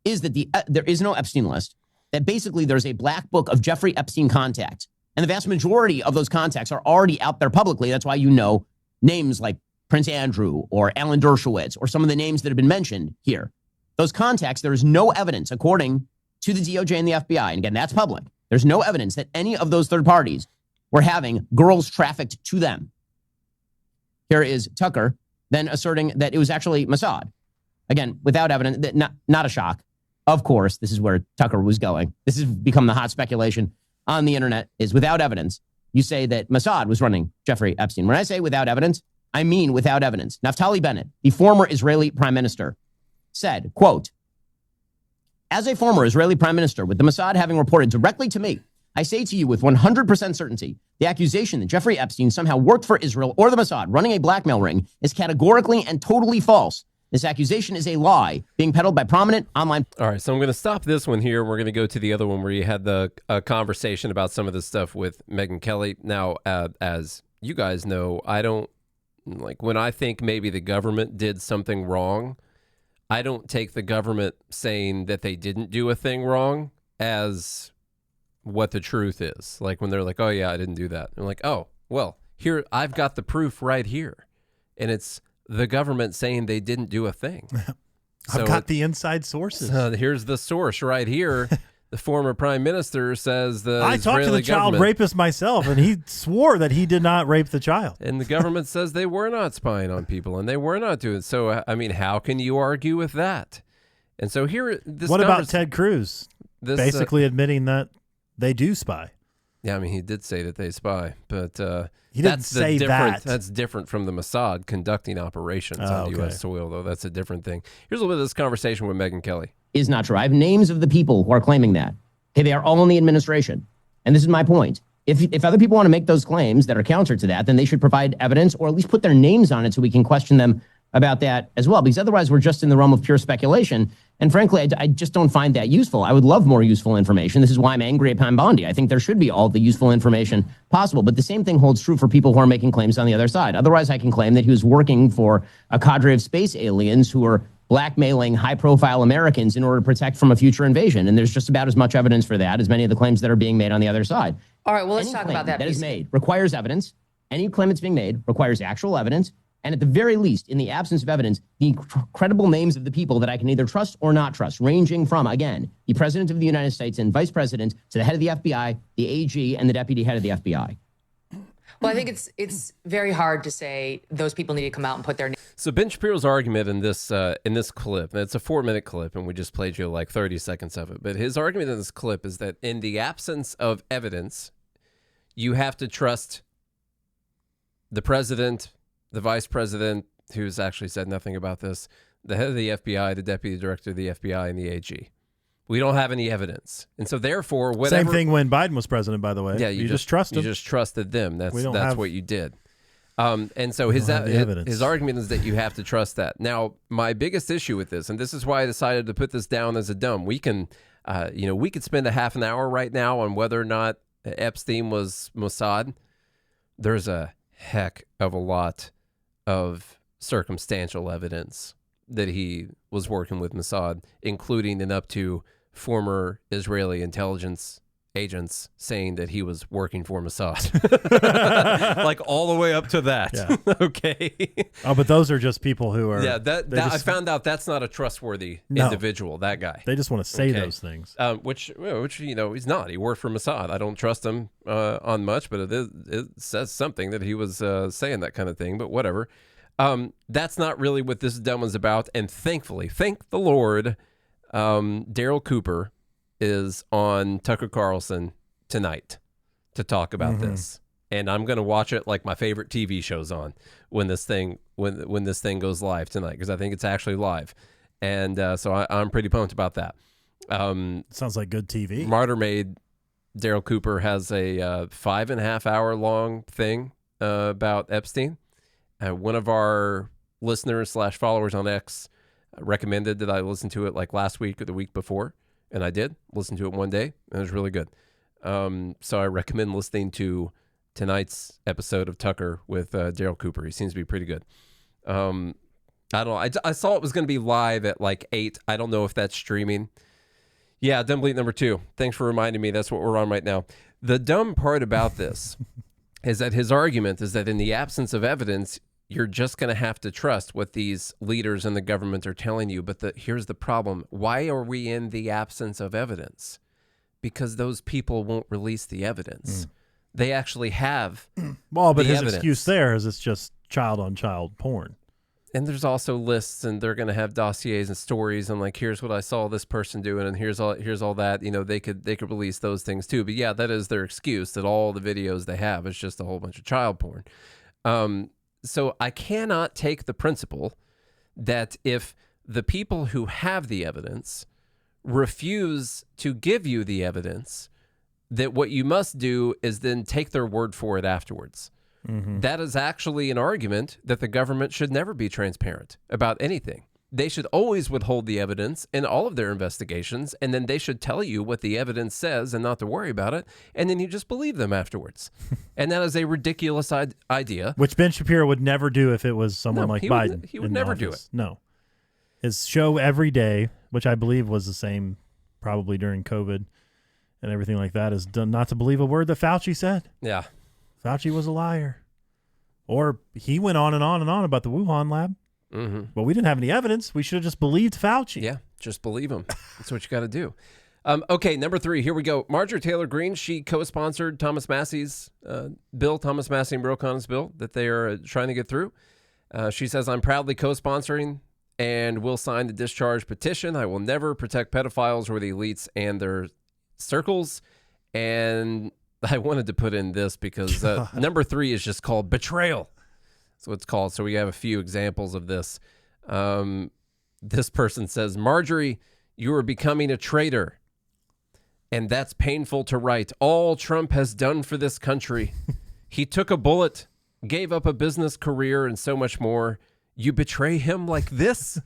is that there is no Epstein list, that basically there's a black book of Jeffrey Epstein contacts. And the vast majority of those contacts are already out there publicly. That's why you know names like Prince Andrew or Alan Dershowitz or some of the names that have been mentioned here. Those contacts, there is no evidence, according to the DOJ and the FBI, and again, that's public. There's no evidence that any of those third parties were having girls trafficked to them. Here is Tucker then asserting that it was actually Mossad. Again, without evidence, not a shock. Of course, this is where Tucker was going. This has become the hot speculation on the internet, is without evidence. You say that Mossad was running Jeffrey Epstein. When I say without evidence, I mean without evidence. Naftali Bennett, the former Israeli prime minister, said, quote, "As a former Israeli prime minister, with the Mossad having reported directly to me, I say to you with 100% certainty, the accusation that Jeffrey Epstein somehow worked for Israel or the Mossad running a blackmail ring is categorically and totally false. This accusation is a lie being peddled by prominent online. All right, so I'm going to stop this one here. We're going to go to the other one where you had the conversation about some of this stuff with Megyn Kelly. Now, as you guys know, I don't, like, when I think maybe the government did something wrong, I don't take the government saying that they didn't do a thing wrong as what the truth is. Like when they're like, oh yeah, I didn't do that. I'm like, oh, well, here, I've got the proof right here. And it's the government saying they didn't do a thing. I've got the inside sources. Here's the source right here. The former prime minister says the I talked to the child rapist myself, and he swore that he did not rape the child. And the government says they were not spying on people, and they were not doing so. I mean, how can you argue with that? And so here, what about Ted Cruz? Basically admitting that they do spy. Yeah, I mean, he did say that they spy, but he didn't say that. That's different from the Mossad conducting operations on U.S. soil, though. That's a different thing. Here's a little bit of this conversation with Megyn Kelly. Is not true. I have names of the people who are claiming that. Okay, they are all in the administration. And this is my point. If other people want to make those claims that are counter to that, then they should provide evidence or at least put their names on it so we can question them about that as well. Because otherwise, we're just in the realm of pure speculation. And frankly, I just don't find that useful. I would love more useful information. This is why I'm angry at Pam Bondi. I think there should be all the useful information possible. But the same thing holds true for people who are making claims on the other side. Otherwise, I can claim that he was working for a cadre of space aliens who are blackmailing high-profile Americans in order to protect from a future invasion. And there's just about as much evidence for that as many of the claims that are being made on the other side. All right, well, let's talk about that. That is made requires evidence. Any claim that's being made requires actual evidence. And at the very least, in the absence of evidence, the credible names of the people that I can either trust or not trust, ranging from, again, the President of the United States and Vice President to the head of the FBI, the AG, and the deputy head of the FBI. Well, I think it's very hard to say those people need to come out and put their name. So Ben Shapiro's argument in this clip, and it's a 4-minute clip, and we just played you like 30 seconds of it. But his argument in this clip is that in the absence of evidence, you have to trust the president, the vice president, who's actually said nothing about this, the head of the FBI, the deputy director of the FBI, and the AG. We don't have any evidence. And so therefore, whatever... Same thing when Biden was president, by the way. Yeah, you just trust him. You just trusted them. That's what you did. And so his argument is that you have to trust that. Now, my biggest issue with this, and this is why I decided to put this down as a dumb, we can, we could spend a half an hour right now on whether or not Epstein was Mossad. There's a heck of a lot of circumstantial evidence that he was working with Mossad, including and up to former Israeli intelligence agents saying that he was working for Mossad. Like all the way up to that. Yeah. Okay. Oh, but those are just people who are... Yeah, I found out that's not a trustworthy individual, that guy. They just want to say those things. Which he's not. He worked for Mossad. I don't trust him on much, but it says something that he was saying that kind of thing, but whatever. That's not really what this dumb is about. And thankfully, thank the Lord, Daryl Cooper is on Tucker Carlson tonight to talk about this. And I'm going to watch it like my favorite TV show's on when this thing goes live tonight, because I think it's actually live. And so I'm pretty pumped about that. Sounds like good TV. Martyr Made, Daryl Cooper has a 5.5 hour long thing about Epstein. One of our listeners / followers on X recommended that I listen to it like last week or the week before. And I did listen to it one day, and it was really good. So I recommend listening to tonight's episode of Tucker with Daryl Cooper. He seems to be pretty good. I don't know. I saw it was going to be live at like 8. I don't know if that's streaming. Yeah, Dumb Bleep number 2. Thanks for reminding me. That's what we're on right now. The dumb part about this is that his argument is that in the absence of evidence, you're just going to have to trust what these leaders in the government are telling you. But here's the problem. Why are we in the absence of evidence? Because those people won't release the evidence. They actually have but the his evidence. Excuse there is it's just child-on-child porn. And there's also lists, and they're going to have dossiers and stories, and like, here's what I saw this person doing, and here's all that. They could release those things too. But yeah, that is their excuse, that all the videos they have is just a whole bunch of child porn. So I cannot take the principle that if the people who have the evidence refuse to give you the evidence, that what you must do is then take their word for it afterwards. That is actually an argument that the government should never be transparent about anything. they should always withhold the evidence in all of their investigations, and then they should tell you what the evidence says and not to worry about it, and then you just believe them afterwards. And that is a ridiculous idea. Which Ben Shapiro would never do if it was someone like Biden. He would never do it. No. His show every day, which I believe was the same probably during COVID and everything like that, is done not to believe a word that Fauci said. Yeah. Fauci was a liar. Or he went on and on and on about the Wuhan lab. Mm-hmm. But we didn't have any evidence. We should have just believed Fauci. Yeah, just believe him. That's what you got to do. Okay, number 3, here we go. Marjorie Taylor Greene, she co-sponsored Thomas Massey's bill, Thomas Massey and Bro Connor's bill that they are trying to get through. She says, I'm proudly co-sponsoring and will sign the discharge petition. I will never protect pedophiles or the elites and their circles. And I wanted to put in this because number 3 is just called Betrayal. That's what it's called. So we have a few examples of this. This person says, Marjorie, you are becoming a traitor. And that's painful to write. All Trump has done for this country. He took a bullet, gave up a business career, and so much more. You betray him like this?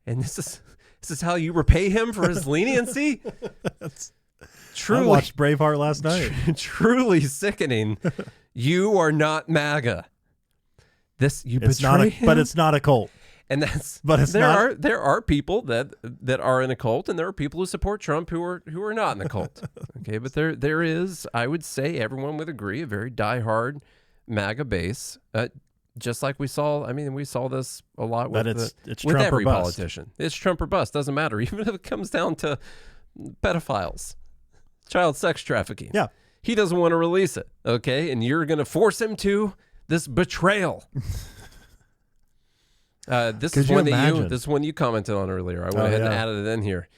And this is how you repay him for his leniency? Truly, I watched Braveheart last night. Truly sickening. You are not MAGA. It's not him? But it's not a cult. And that's there are people that are in a cult, and there are people who support Trump who are not in the cult. Okay, but there is, I would say, everyone would agree, a very diehard MAGA base. Just like we saw this a lot with it's with Trump every or bust. politician. It's Trump or bust. Doesn't matter, even if it comes down to pedophiles, child sex trafficking. Yeah, he doesn't want to release it. Okay, and you're going to force him to. This betrayal. This is one you commented on earlier. I went ahead and added it in here.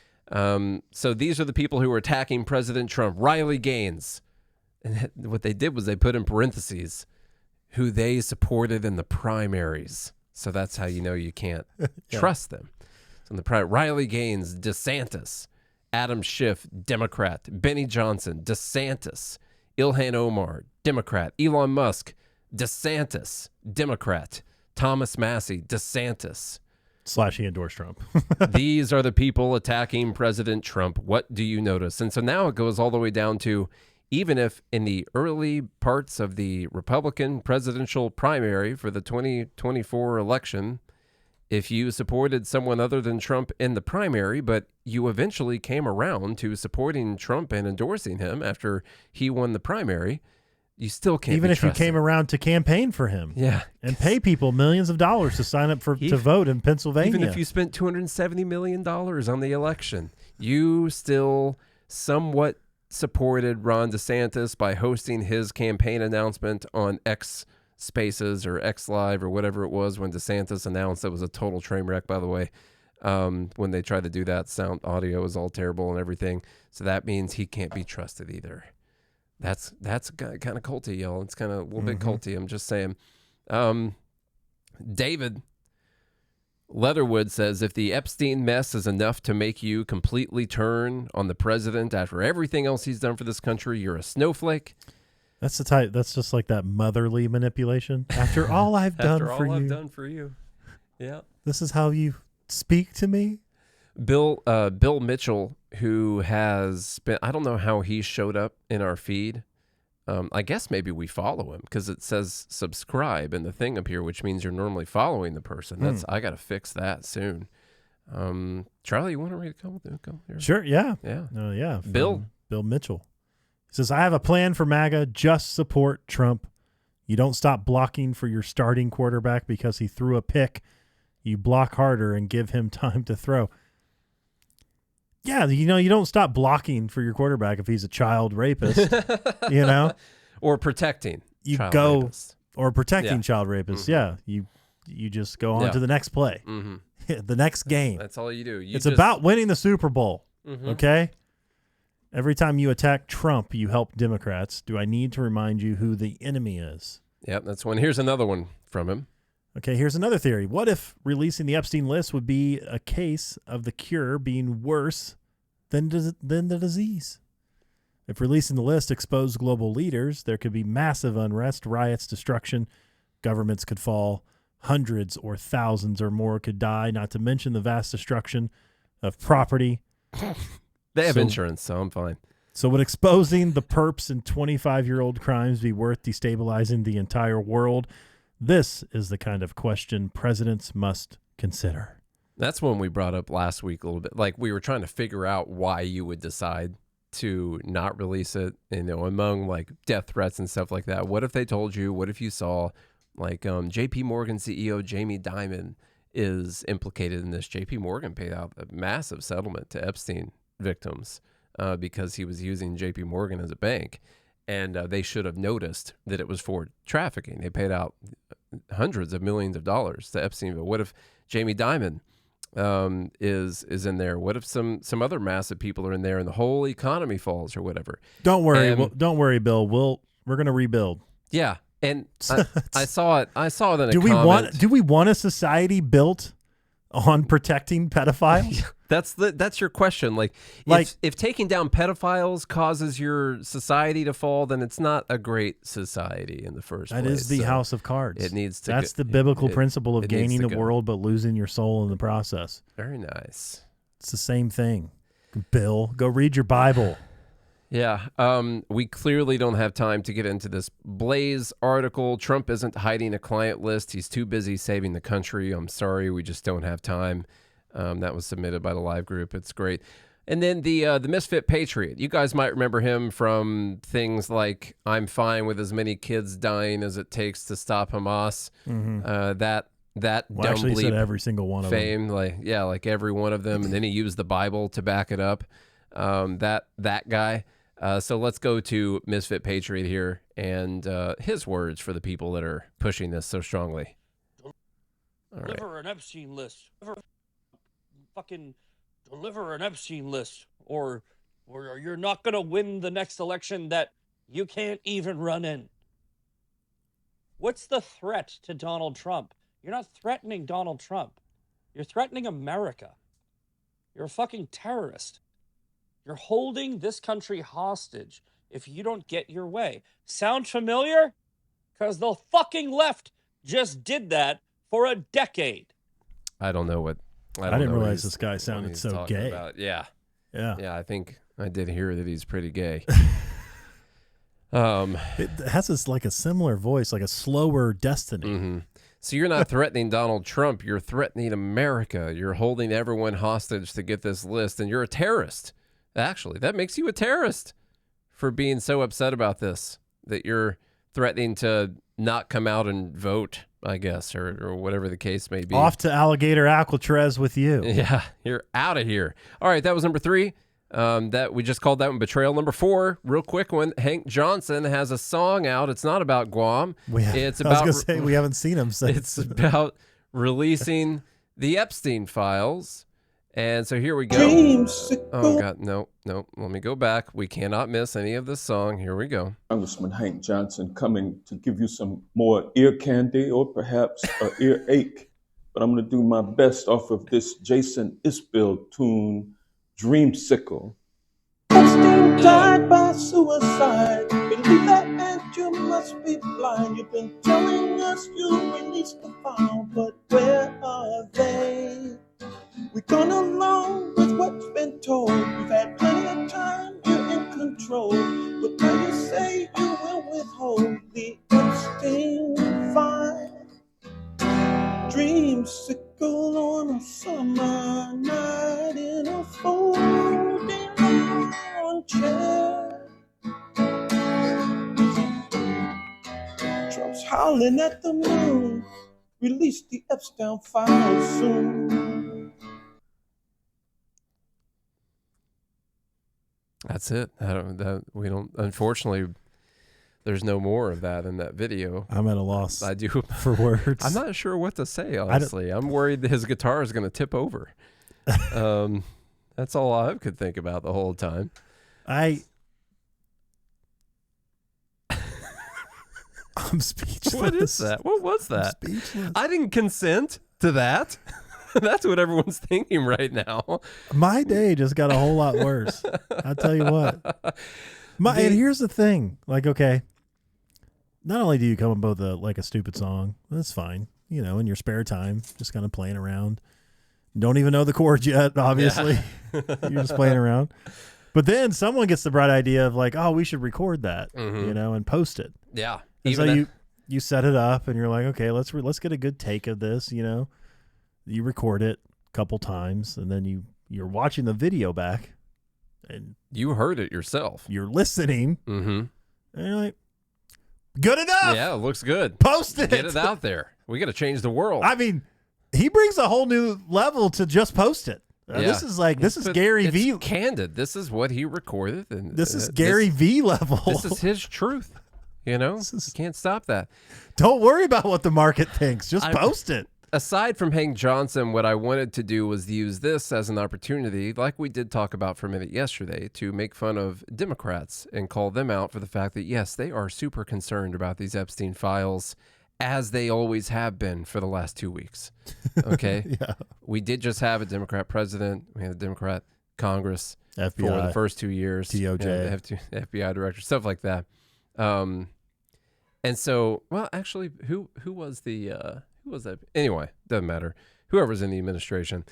So these are the people who were attacking President Trump. Riley Gaines. And what they did was they put in parentheses who they supported in the primaries. So that's how you know you can't trust them. So in the Riley Gaines, DeSantis, Adam Schiff, Democrat, Benny Johnson, DeSantis, Ilhan Omar, Democrat, Elon Musk, DeSantis, Democrat, Thomas Massey, DeSantis. / he endorsed Trump. These are the people attacking President Trump. What do you notice? And so now it goes all the way down to, even if in the early parts of the Republican presidential primary for the 2024 election, if you supported someone other than Trump in the primary, but you eventually came around to supporting Trump and endorsing him after he won the primary, you still can't even be if trusted. you came around to campaign for him. Yeah. And pay people millions of dollars to sign up to vote in Pennsylvania. Even if you spent $270 million on the election, you still somewhat supported Ron DeSantis by hosting his campaign announcement on X Spaces or X Live or whatever it was when DeSantis announced. It was a total train wreck, by the way. When they tried to do that, audio was all terrible and everything. So that means he can't be trusted either. That's kind of culty, y'all. It's kind of a little bit culty. I'm just saying. David Leatherwood says, if the Epstein mess is enough to make you completely turn on the president after everything else he's done for this country, you're a snowflake. That's the type. That's just like that motherly manipulation. After all I've done for you. After all I've done for you. Yeah. This is how you speak to me. Bill Mitchell, who has been, I don't know how he showed up in our feed. I guess maybe we follow him because it says subscribe in the thing up here, which means you're normally following the person. I got to fix that soon. Charlie, you want to read a couple? Here? Sure. Yeah. Yeah. Yeah. Bill Mitchell. He says, I have a plan for MAGA. Just support Trump. You don't stop blocking for your starting quarterback because he threw a pick. You block harder and give him time to throw. Yeah, you don't stop blocking for your quarterback if he's a child rapist, or protecting. Child rapists. Child rapists. Yeah, you just go on to the next play, the next game. That's all you do. It's about winning the Super Bowl. Okay. Every time you attack Trump, you help Democrats. Do I need to remind you who the enemy is? Yep, that's one. Here's another one from him. Okay, here's another theory. What if releasing the Epstein list would be a case of the cure being worse than the disease? If releasing the list exposed global leaders, there could be massive unrest, riots, destruction. Governments could fall. hundreds or thousands or more could die, not to mention the vast destruction of property. They have insurance, so I'm fine. So would exposing the perps and 25-year-old crimes be worth destabilizing the entire world? This is the kind of question presidents must consider. That's one we brought up last week a little bit. Like, we were trying to figure out why you would decide to not release it, among like death threats and stuff like that. What if they told you? What if you saw like JP Morgan CEO Jamie Dimon is implicated in this? JP Morgan paid out a massive settlement to Epstein victims because he was using JP Morgan as a bank, and they should have noticed that it was for trafficking. They paid out hundreds of millions of dollars to Epstein. But what if Jamie Dimon is in there? What if some other massive people are in there and the whole economy falls or whatever? Don't worry, don't worry, Bill. We're gonna rebuild. Yeah, and I saw it. I saw it in a do comment. we want a society built on protecting pedophiles? That's your question. Like if taking down pedophiles causes your society to fall, then it's not a great society in the first place. That is the house of cards. It needs to. That's the biblical principle of gaining the world but losing your soul in the process. Very nice. It's the same thing. Bill, go read your Bible. Yeah, we clearly don't have time to get into this Blaze article. Trump isn't hiding a client list. He's too busy saving the country. I'm sorry, we just don't have time. That was submitted by the live group. It's great. And then the Misfit Patriot. You guys might remember him from things like "I'm fine with as many kids dying as it takes to stop Hamas." Mm-hmm. That dumb actually, he said bleep every single one of fame, them. like every one of them. And then he used the Bible to back it up. That guy. So let's go to Misfit Patriot here and his words for the people that are pushing this so strongly. Deliver an Epstein list. Fucking deliver an Epstein list, or you're not going to win the next election that you can't even run in. What's the threat to Donald Trump? You're not threatening Donald Trump. You're threatening America. You're a fucking terrorist. You're holding this country hostage if you don't get your way. Sound familiar? Because the fucking left just did that for a decade. I don't know what. I didn't realize this guy sounded so gay. Yeah. Yeah. I think I did hear that he's pretty gay. It has this like a similar voice, like a slower Destiny. Mm-hmm. So you're not threatening Donald Trump. You're threatening America. You're holding everyone hostage to get this list, and you're a terrorist. Actually, that makes you a terrorist for being so upset about this, that you're threatening to not come out and vote, I guess, or whatever the case may be. Off to Alligator Alcatraz with you. Yeah, you're out of here. All right, that was number 3. That we just called that one Betrayal. Number 4, real quick one. Hank Johnson has a song out. It's not about Guam. It's about. I was gonna say we haven't seen him since. It's about releasing the Epstein files. And so here we go. Oh, God, no. Let me go back. We cannot miss any of this song. Here we go. Congressman Hank Johnson coming to give you some more ear candy or perhaps an ear ache. But I'm going to do my best off of this Jason Isbell tune, Dreamsicle. Epstein died by suicide. Believe that and you must be blind. You've been telling us you released the file, but where are they? We've gone along with what's been told. We've had plenty of time, you're in control. But now you say you will withhold the Epstein file. Dreamsicle on a summer night in a folding armchair. Trump's howling at the moon. Release the Epstein file soon. That's it. We don't. Unfortunately, there's no more of that in that video. I'm at a loss. I do for words. I'm not sure what to say. Honestly, I'm worried that his guitar is going to tip over. That's all I could think about the whole time. I'm speechless. What is that? What was that? I'm speechless. I didn't consent to that. That's what everyone's thinking right now. My day just got a whole lot worse. I'll tell you what. And here's the thing. Like, okay, not only do you come up with a stupid song, that's fine. in your spare time, just kind of playing around. Don't even know the chords yet, obviously. Yeah. You're just playing around. But then someone gets the bright idea of like, oh, we should record that, and post it. Yeah. And so you set it up and you're like, okay, let's get a good take of this, You record it a couple times and then you're watching the video back and you heard it yourself. You're listening. Mm-hmm. And you're like, good enough. Yeah, it looks good. Post it. Get it out there. We got to change the world. I mean, he brings a whole new level to just post it. This is Gary V. Candid. This is what he recorded, and this is Gary V. level. This is his truth. You can't stop that. Don't worry about what the market thinks. Just post it. Aside from Hank Johnson, what I wanted to do was use this as an opportunity, like we did talk about for a minute yesterday, to make fun of Democrats and call them out for the fact that, yes, they are super concerned about these Epstein files, as they always have been for the last 2 weeks. Okay? Yeah. We did just have a Democrat president. We had a Democrat Congress FBI, for the first 2 years. DOJ. FBI director, stuff like that. And so, well, actually, who was the... Who was that? Anyway, doesn't matter. Whoever's in the administration.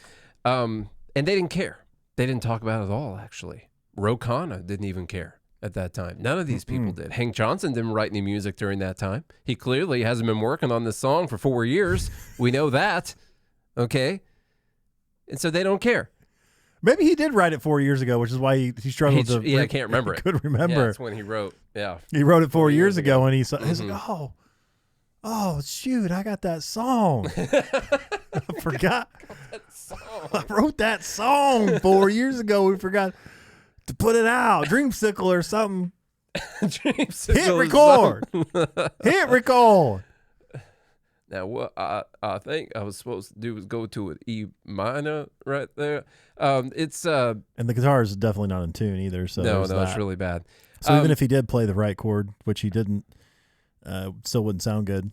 And they didn't care. They didn't talk about it at all, actually. Ro Khanna didn't even care at that time. None of these people did. Hank Johnson didn't write any music during that time. He clearly hasn't been working on this song for 4 years. We know that. Okay? And so they don't care. Maybe he did write it 4 years ago, which is why he struggled to... Yeah, I can't remember it. Couldn't remember. Yeah, that's when he wrote. Yeah. He wrote it 4 years ago, and he's like, oh, shoot, I got that song. I forgot. I wrote that song 4 years ago. We forgot to put it out. Dreamsicle or something. Hit record. Hit record. Now, what I think I was supposed to do was go to an E minor right there. And the guitar is definitely not in tune either. So no, it's really bad. So even if he did play the right chord, which he didn't, still wouldn't sound good.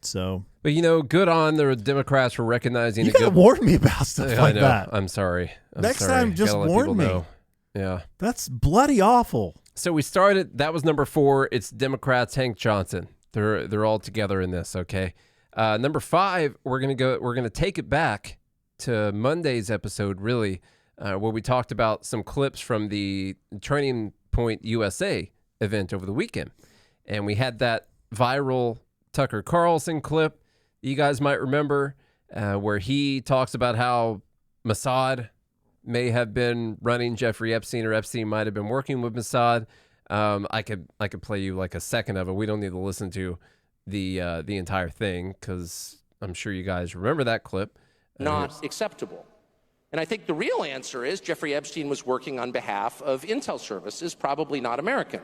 So, but good on the Democrats for recognizing. You gotta warn me about stuff like that. I'm sorry. Next time, just warn me. Know. Yeah, that's bloody awful. So we started. That was number 4. It's Democrats. Hank Johnson. They're all together in this. Okay. Number 5. We're gonna take it back to Monday's episode, really, where we talked about some clips from the Turning Point USA event over the weekend, and we had that viral Tucker Carlson clip you guys might remember, where he talks about how Mossad may have been running Jeffrey Epstein, or Epstein might have been working with Mossad. I could play you like a second of it. We don't need to listen to the entire thing because I'm sure you guys remember that clip. Not acceptable. And I think the real answer is Jeffrey Epstein was working on behalf of intel services, probably not American.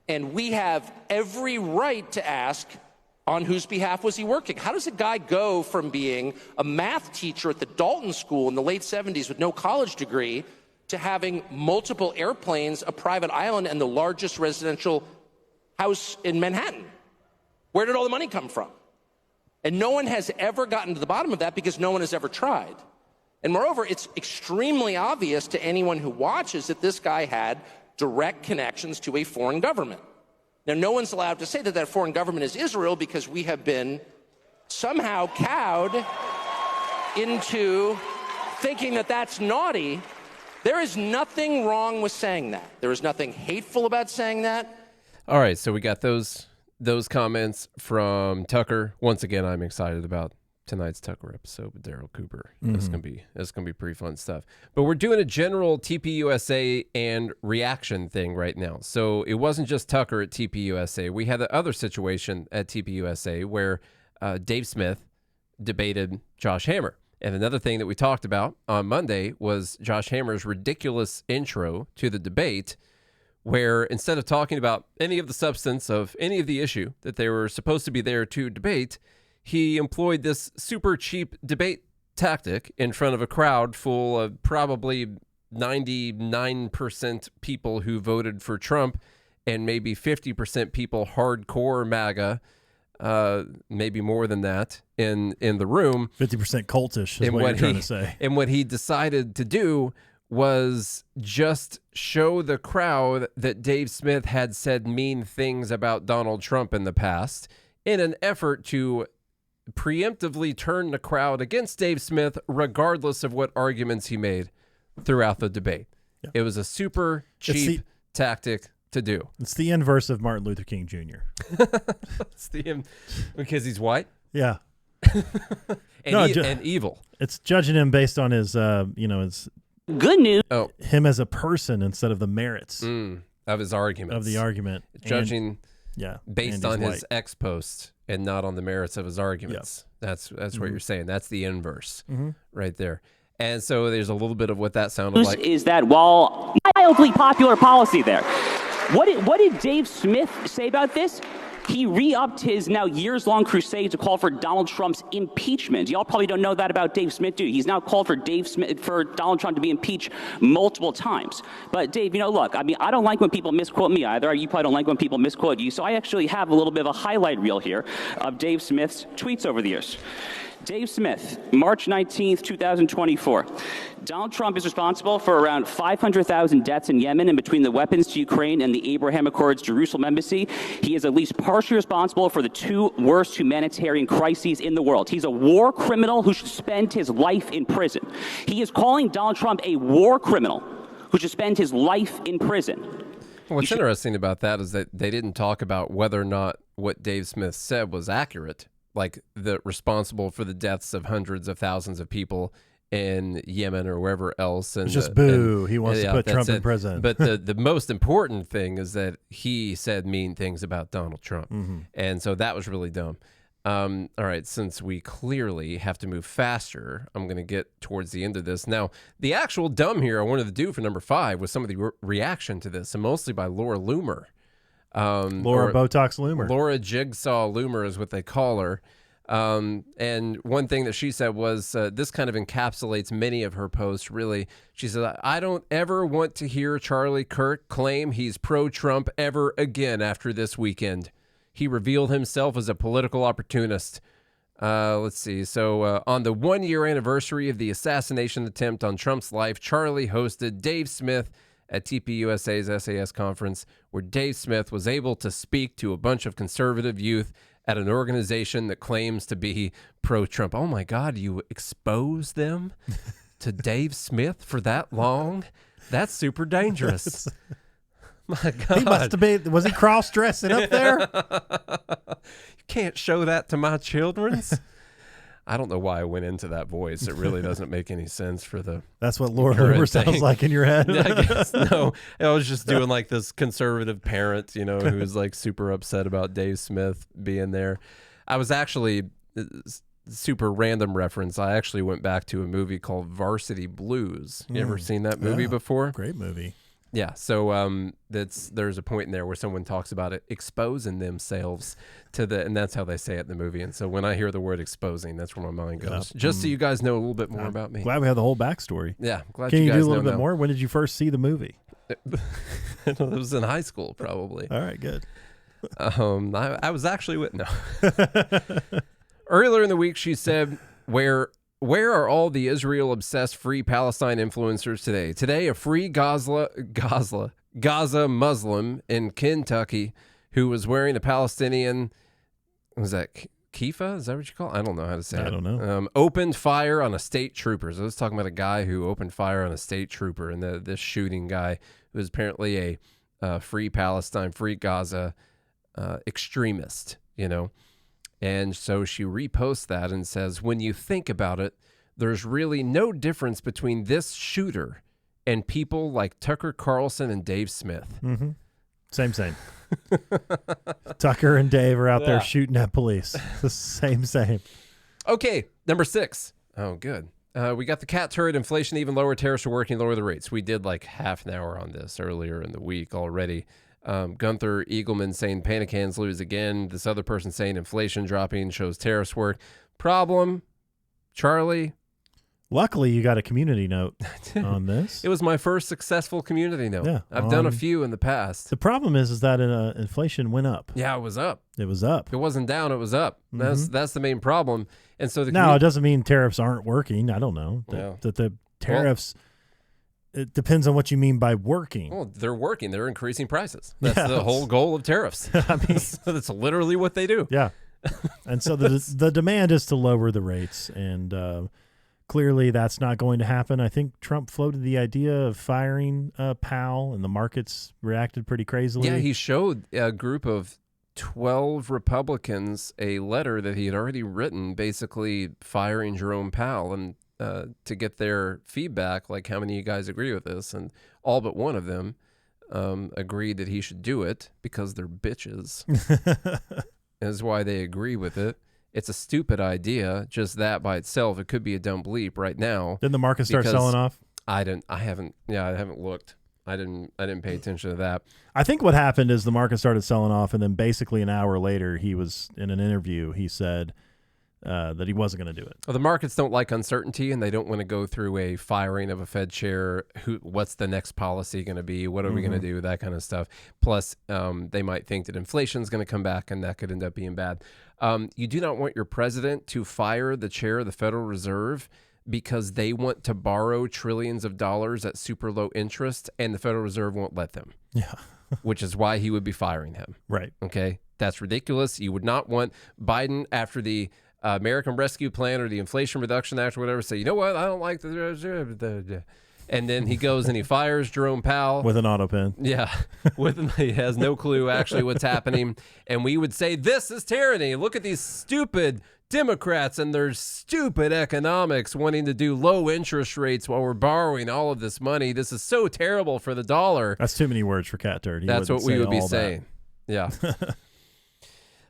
And we have every right to ask, on whose behalf was he working? How does a guy go from being a math teacher at the Dalton School in the late 70s with no college degree to having multiple airplanes, a private island, and the largest residential house in Manhattan? Where did all the money come from? And no one has ever gotten to the bottom of that because no one has ever tried. And moreover, it's extremely obvious to anyone who watches that this guy had direct connections to a foreign government. Now, no one's allowed to say that that foreign government is Israel because we have been somehow cowed into thinking that that's naughty. There is nothing wrong with saying that. There is nothing hateful about saying that. All right, so we got those comments from Tucker. Once again, I'm excited about tonight's Tucker episode with Daryl Cooper. It's gonna be pretty fun stuff. But we're doing a general TPUSA and reaction thing right now. So it wasn't just Tucker at TPUSA. We had the other situation at TPUSA where Dave Smith debated Josh Hammer. And another thing that we talked about on Monday was Josh Hammer's ridiculous intro to the debate, where instead of talking about any of the substance of any of the issue that they were supposed to be there to debate, he employed this super cheap debate tactic in front of a crowd full of probably 99% people who voted for Trump and maybe 50% people hardcore MAGA, maybe more than that in the room. 50% cultish is what you're trying to say. And what he decided to do was just show the crowd that Dave Smith had said mean things about Donald Trump in the past in an effort to preemptively turned the crowd against Dave Smith, regardless of what arguments he made throughout the debate. Yeah. It was a super cheap tactic to do. It's the inverse of Martin Luther King Jr. Because he's white? Yeah. and evil. It's judging him based on his, his good news. Oh, him as a person instead of the merits of his arguments. Of the argument. Judging based on his white. ex post and not on the merits of his arguments. Yep. That's what you're saying. That's the inverse right there. And so there's a little bit of what that sounded like. Is that while mildly popular policy there, what did Dave Smith say about this? He re-upped his now years-long crusade to call for Donald Trump's impeachment. Y'all probably don't know that about Dave Smith, do you? He's now called for Donald Trump to be impeached multiple times. But Dave, look, I mean, I don't like when people misquote me either. You probably don't like when people misquote you. So I actually have a little bit of a highlight reel here of Dave Smith's tweets over the years. Dave Smith, March 19th, 2024. Donald Trump is responsible for around 500,000 deaths in Yemen and between the weapons to Ukraine and the Abraham Accords Jerusalem embassy. He is at least partially responsible for the two worst humanitarian crises in the world. He's a war criminal who should spend his life in prison. He is calling Donald Trump a war criminal who should spend his life in prison. What's interesting about that is that they didn't talk about whether or not what Dave Smith said was accurate. Like the responsible for the deaths of hundreds of thousands of people in Yemen or wherever else. And just boo. He wants to put Trump in prison. But the most important thing is that he said mean things about Donald Trump. And so that was really dumb. All right, since we clearly have to move faster, I'm going to get towards the end of this. Now, the actual dumb here I wanted to do for number 5 was some of the reaction to this, and mostly by Laura Loomer. Laura Botox Loomer. Laura Jigsaw Loomer is what they call her. And one thing that she said was, this kind of encapsulates many of her posts, really. She said, I don't ever want to hear Charlie Kirk claim he's pro-Trump ever again after this weekend. He revealed himself as a political opportunist. Let's see. So on the 1-year anniversary of the assassination attempt on Trump's life, Charlie hosted Dave Smith at TPUSA's SAS conference, where Dave Smith was able to speak to a bunch of conservative youth at an organization that claims to be pro-Trump. Oh, my God, you expose them to Dave Smith for that long? That's super dangerous. My God. He must have been, was he cross-dressing up there? You can't show that to my children. I don't know why I went into that voice. It really doesn't make any sense for the. That's what Laura Loomer sounds like in your head. I guess, no, I was just doing like this conservative parent, who's like super upset about Dave Smith being there. I was actually super random reference. I actually went back to a movie called Varsity Blues. You ever seen that movie before? Great movie. Yeah, so there's a point in there where someone talks about it exposing themselves to and that's how they say it in the movie. And so when I hear the word exposing, that's where my mind goes. Just so you guys know a little bit more about me. Glad we have the whole backstory. Yeah, glad Can you you guys do a little know bit more? When did you first see the movie? It was in high school, probably. All right, good. I was actually with Earlier in the week, she said, Where are all the Israel-obsessed Free Palestine influencers today? Today, a free Gaza Muslim in Kentucky who was wearing a Palestinian, was that kifa? Is that what you call it? I don't know how to say it. I don't know. Opened fire on a state trooper. So I was talking about a guy who opened fire on a state trooper, and this shooting guy who was apparently a Free Palestine, Free Gaza extremist, And so she reposts that and says, when you think about it, there's really no difference between this shooter and people like Tucker Carlson and Dave Smith. Mm-hmm. Same. Tucker and Dave are out there shooting at police. The same. Okay, number 6. Oh, good. We got the Cat Turd, inflation even lower, tariffs are working, lower the rates. We did like half an hour on this earlier in the week already. Gunther Eagleman saying panic hands lose again. This other person saying inflation dropping shows tariffs work. Problem, Charlie. Luckily, you got a community note on this. It was my first successful community note. Yeah, I've done a few in the past. The problem is that inflation went up. Yeah, it was up. It was up. It wasn't down. It was up. That's the main problem. And so now it doesn't mean tariffs aren't working. I don't know that the tariffs. It depends on what you mean by working. Well, they're working. They're increasing prices. That's the whole goal of tariffs. I mean, that's literally what they do. Yeah. And so the demand is to lower the rates, and clearly that's not going to happen. I think Trump floated the idea of firing Powell, and the markets reacted pretty crazily. Yeah, he showed a group of 12 Republicans a letter that he had already written, basically firing Jerome Powell, and to get their feedback, like, how many of you guys agree with this? And all but one of them agreed that he should do it because they're bitches. Is why they agree with it. It's a stupid idea. Just that by itself, it could be a dumb bleep right now. Didn't the market start selling off? I haven't looked. I didn't pay attention to that. I think what happened is the market started selling off, and then basically an hour later, he was in an interview. He said that he wasn't going to do it. Well, the markets don't like uncertainty, and they don't want to go through a firing of a Fed chair. What's the next policy going to be? What are we going to do? That kind of stuff. Plus, they might think that inflation is going to come back, and that could end up being bad. You do not want your president to fire the chair of the Federal Reserve because they want to borrow trillions of dollars at super low interest, and the Federal Reserve won't let them. Yeah. Which is why he would be firing him. Right. Okay. That's ridiculous. You would not want Biden, after the American Rescue Plan or the Inflation Reduction Act or whatever, say, you know what, I don't like the and then he goes and he fires Jerome Powell with an auto pen. Yeah, he has no clue actually what's happening, and we would say, this is tyranny. Look at these stupid Democrats and their stupid economics wanting to do low interest rates while we're borrowing all of this money. This is so terrible for the dollar. That's too many words for Cat Turd. That's what we would be saying. Yeah.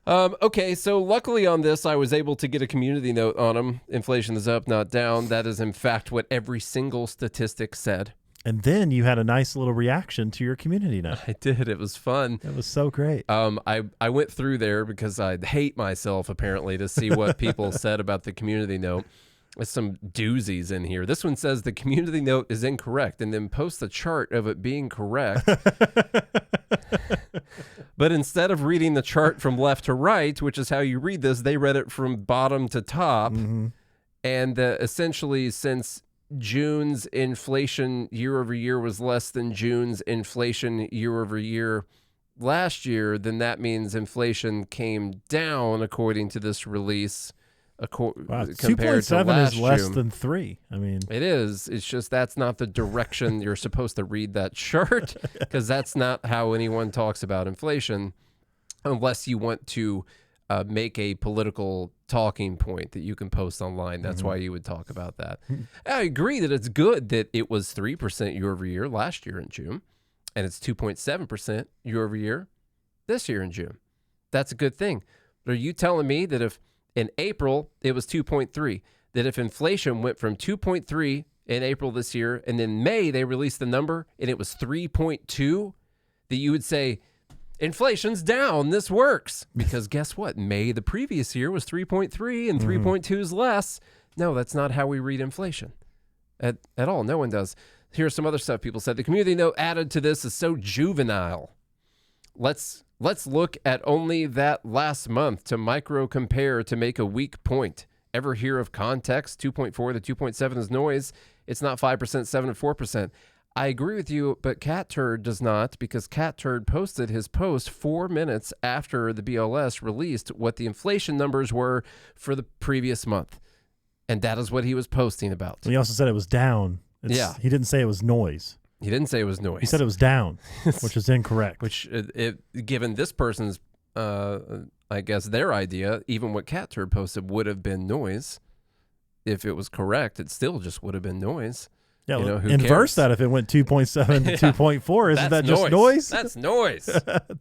Okay, so luckily on this, I was able to get a community note on them. Inflation is up, not down. That is, in fact, what every single statistic said. And then you had a nice little reaction to your community note. I did. It was fun. That was so great. I went through there because I hate myself, apparently, to see what people said about the community note. There's some doozies in here. This one says the community note is incorrect, and then posts a chart of it being correct. But instead of reading the chart from left to right, which is how you read this, they read it from bottom to top. Mm-hmm. And essentially, since June's inflation year over year was less than June's inflation year over year last year, then that means inflation came down, according to this release. Wow, compared to 2.7 last is less June. than 3. I mean, it is. It's just that's not the direction you're supposed to read that chart, because that's not how anyone talks about inflation, unless you want to make a political talking point that you can post online. That's why you would talk about that. I agree that it's good that it was 3% year over year last year in June, and it's 2.7% year over year this year in June. That's a good thing. But are you telling me that if in April it was 2.3, that if inflation went from 2.3 in April this year, and then May they released the number and it was 3.2, that you would say, inflation's down, this works? Because guess what? May the previous year was 3.3 and 3.2 is less. No, that's not how we read inflation at all. No one does. Here's some other stuff people said. The community note added to this is so juvenile. Let's look at only that last month to micro compare to make a weak point. Ever hear of context? 2.4 to 2.7 is noise. It's not 5%, 7 to 4%. I agree with you, but Cat Turd does not, because Cat Turd posted his post 4 minutes after the BLS released what the inflation numbers were for the previous month. And that is what he was posting about. He also said it was down. Yeah. He didn't say it was noise. He didn't say it was noise. He said it was down, which is incorrect. Which, given this person's, I guess, their idea, even what Cat Turd posted would have been noise. If it was correct, it still just would have been noise. Yeah, you know, who inverse cares? that if it went 2.7 to 2.4. Isn't that just noise? That's noise.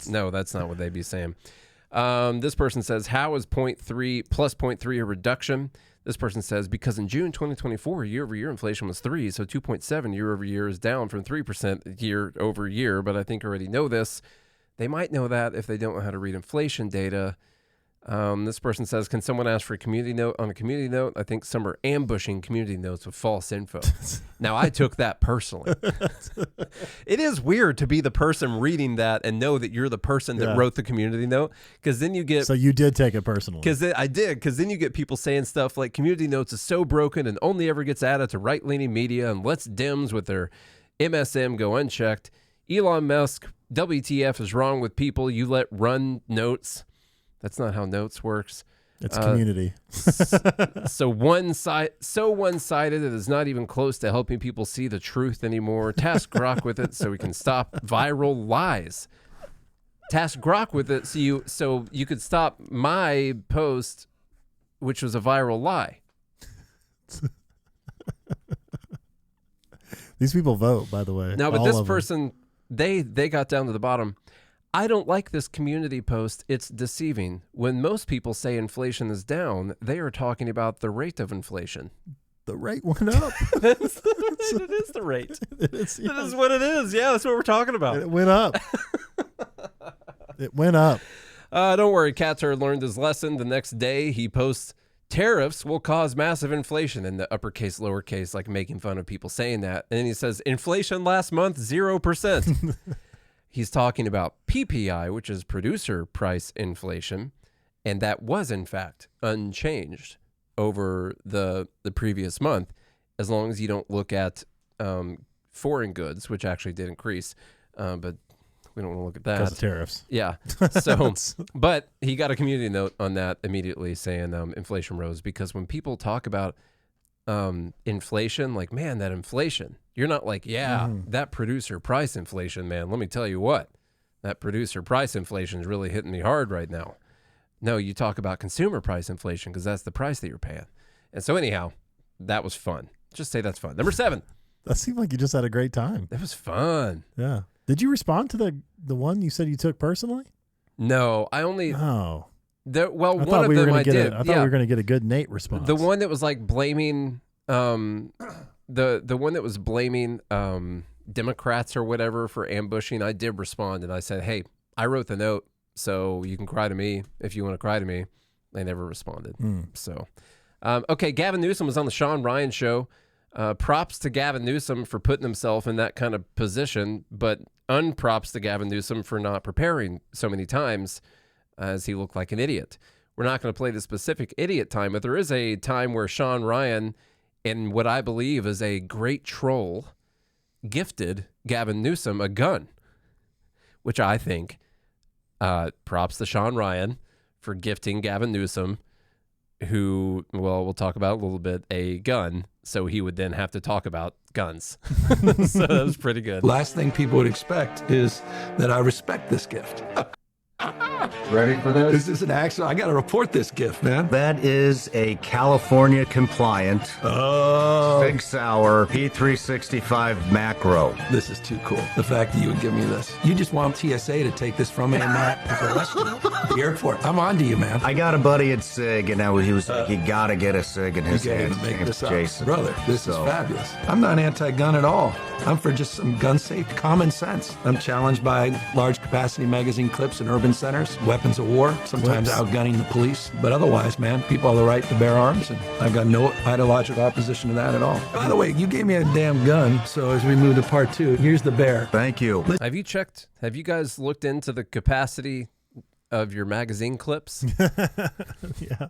No, that's not what they'd be saying. This person says, how is 0.3 plus 0.3 a reduction? This person says, because in June 2024, year-over-year inflation was 3, so 2.7 year-over-year is down from 3% year-over-year, but I think I already know this. They might know that if they don't know how to read inflation data. This person says, can someone ask for a community note on a community note? I think some are ambushing community notes with false info. Now, I took that personally. It is weird to be the person reading that and know that you're the person that wrote the community note, because then you get... So you did take it personally. I did, because then you get people saying stuff like community notes is so broken and only ever gets added to right-leaning media and lets Dems with their MSM go unchecked. Elon Musk, WTF is wrong with people you let run notes. That's not how notes works. It's community. So one-sided it is not even close to helping people see the truth anymore. Task Grok with it so we can stop viral lies. Task Grok with it so you could stop my post, which was a viral lie. These people vote, by the way. Now, but this person, they got down to the bottom. I don't like this community post. It's deceiving. When most people say inflation is down, they are talking about the rate of inflation. The rate went up. It is the rate. That is what it is. Yeah, that's what we're talking about. It went up. It went up. Don't worry. Cat Turd learned his lesson. The next day, he posts, tariffs will cause massive inflation in the uppercase, lowercase, like making fun of people saying that. And then he says, inflation last month, 0%. He's talking about PPI, which is producer price inflation, and that was, in fact, unchanged over the previous month, as long as you don't look at foreign goods, which actually did increase, but we don't want to look at that. Because of tariffs. Yeah. So, but he got a community note on that immediately saying inflation rose, because when people talk about inflation, like, man, that inflation, you're not like, that producer price inflation, man, let me tell you what, that producer price inflation is really hitting me hard right now. No, you talk about consumer price inflation because that's the price that you're paying. And so anyhow, that was fun. Just say that's fun. Number 7. That seemed like you just had a great time. That was fun. Yeah. Did you respond to the one you said you took personally? No, I only... Oh. One of them I did. I thought we were going to get a good Nate response. The one that was like blaming... the one that was blaming Democrats or whatever for ambushing, I did respond, and I said, hey, I wrote the note, so you can cry to me if you want to cry to me. They never responded. So, okay, Gavin Newsom was on the Sean Ryan show. Props to Gavin Newsom for putting himself in that kind of position, but unprops to Gavin Newsom for not preparing so many times, as he looked like an idiot. We're not going to play the specific idiot time, but there is a time where Sean Ryan, in what I believe is a great troll, gifted Gavin Newsom a gun, which I think props to Sean Ryan for gifting Gavin Newsom, who, well, we'll talk about a little bit, a gun, so he would then have to talk about guns. So that was pretty good. Last thing people would expect is that I respect this gift. Ready for this? This is an actual, I got to report this gift, man. That is a California compliant 6-hour P365 macro. This is too cool. The fact that you would give me this. You just want TSA to take this from me and Matt at the airport. I'm on to you, man. I got a buddy at SIG, and now he was like, you got to get a SIG in his hands. Make this up. Jason. Brother, this is fabulous. I'm not anti-gun at all. I'm for just some gun safety, common sense. I'm challenged by large capacity magazine clips in urban centers, weapons of war, sometimes outgunning the police. But otherwise, man, people have the right to bear arms, and I've got no ideological opposition to that at all. By the way, you gave me a damn gun, so as we move to part 2, here's the bear. Thank you. Have you guys looked into the capacity of your magazine clips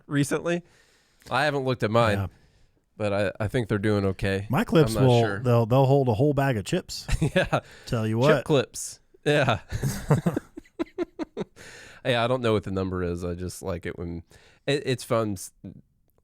recently? I haven't looked at mine. But I think they're doing okay. My clips they'll hold a whole bag of chips. Yeah. Tell you what. Chip clips. Yeah. Yeah, I don't know what the number is. I just like it when it's fun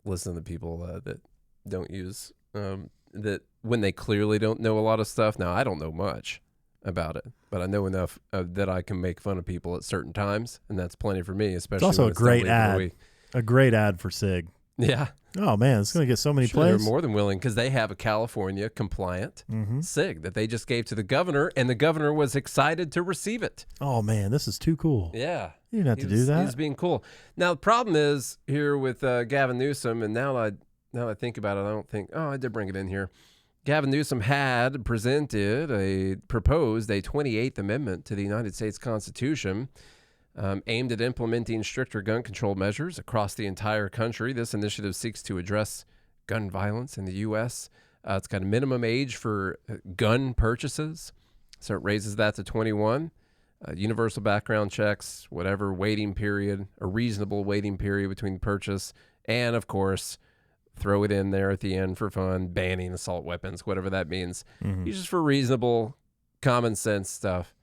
listening to people that don't use that when they clearly don't know a lot of stuff. Now, I don't know much about it, but I know enough that I can make fun of people at certain times, and that's plenty for me, especially it's also when a great ad. A great ad for SIG. Yeah. Oh, man, it's going to get so many plays. They're more than willing, because they have a California compliant SIG that they just gave to the governor, and the governor was excited to receive it. Oh, man, this is too cool. Yeah. You didn't have to do that. He's being cool. Now, the problem is here with Gavin Newsom, and now I think about it, I don't think, I did bring it in here. Gavin Newsom had proposed a 28th Amendment to the United States Constitution, aimed at implementing stricter gun control measures across the entire country. This initiative seeks to address gun violence in the U.S. It's got a minimum age for gun purchases, so it raises that to 21. Universal background checks, whatever waiting period, a reasonable waiting period between purchase, and, of course, throw it in there at the end for fun, banning assault weapons, whatever that means. He's just for reasonable, common sense stuff,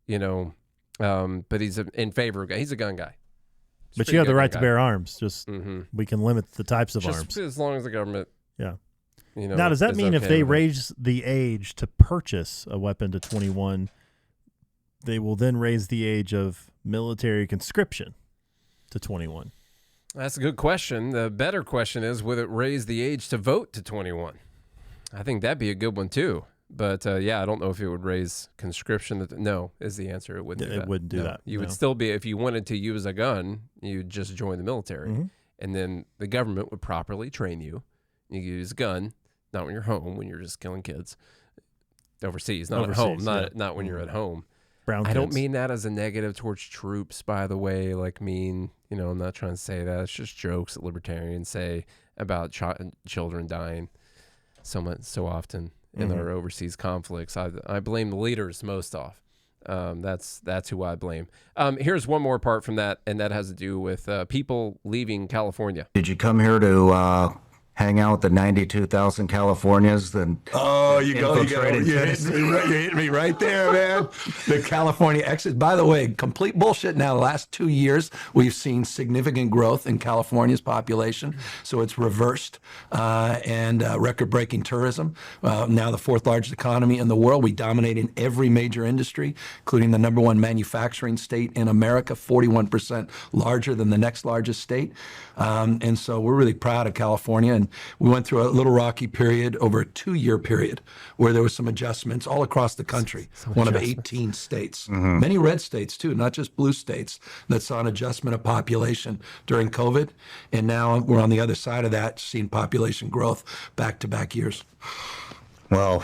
you know. But he's in favor of guns. He's a gun guy. But you have the right to bear arms. Just we can limit the types of just arms. as long as the government. Yeah. You know, now, does that is mean if okay they with it. raise the age to purchase a weapon to 21, they will then raise the age of military conscription to 21? That's a good question. The better question is, would it raise the age to vote to 21? I think that'd be a good one too. But yeah, I don't know if it would raise conscription. No, is the answer. It wouldn't do that. It wouldn't do No. that. You would no. still be, if you wanted to use a gun, you'd just join the military. And then the government would properly train you. You use a gun, not when you're home, when you're just killing kids. Overseas, not at home, not when you're at home. Brown I don't kids. mean that as a negative towards troops, by the way. I'm not trying to say that. It's just jokes that libertarians say about children dying so often in our overseas conflicts. I blame the leaders most off. That's who I blame. Here's one more part from that, and that has to do with people leaving California. Did you come here to hang out with the 92,000 Californians? Then you're hitting me right there, man. The California exit. By the way, complete bullshit. Now, the last 2 years, we've seen significant growth in California's population. So it's reversed and record-breaking tourism. Now the fourth largest economy in the world. We dominate in every major industry, including the #1 manufacturing state in America, 41% larger than the next largest state. And so we're really proud of California. And we went through a little rocky period over a 2-year period where there was some adjustments all across the country. One of 18 states, many red states too, not just blue states, that saw an adjustment of population during COVID. And now we're on the other side of that, seeing population growth back-to-back years. Well,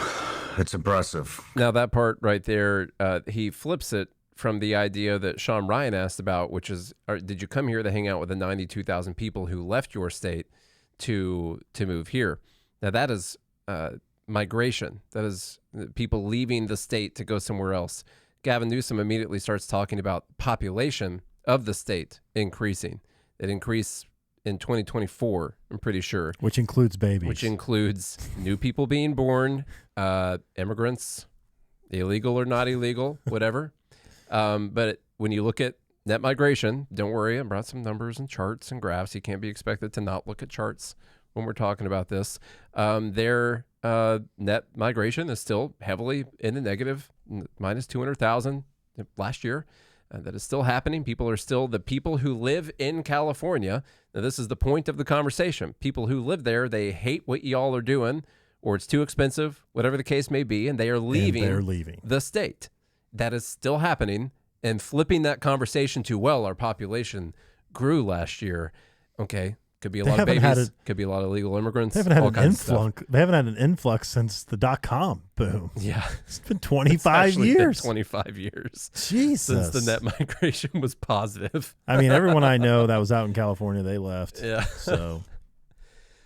it's impressive. Now that part right there, he flips it from the idea that Sean Ryan asked about, which is, did you come here to hang out with the 92,000 people who left your state to move here? Now that is migration. That is people leaving the state to go somewhere else. Gavin Newsom immediately starts talking about population of the state increasing. It increased in 2024, I'm pretty sure. Which includes babies. Which includes new people being born, immigrants, illegal or not illegal, whatever. But when you look at net migration, don't worry, I brought some numbers and charts and graphs. You can't be expected to not look at charts when we're talking about this. Their net migration is still heavily in the negative, minus 200,000 last year. That is still happening. People are still, the people who live in California, now this is the point of the conversation. People who live there, they hate what y'all are doing, or it's too expensive, whatever the case may be, and they are leaving the state. That is still happening, and flipping that conversation to, well, our population grew last year. Okay, could be a lot of babies, could be a lot of illegal immigrants. They haven't had all an kinds of stuff. influx. They haven't had an influx since the .com boom. Yeah, it's been 25 years. 25 years. Jesus, since the net migration was positive. I mean, everyone I know that was out in California, they left. Yeah. So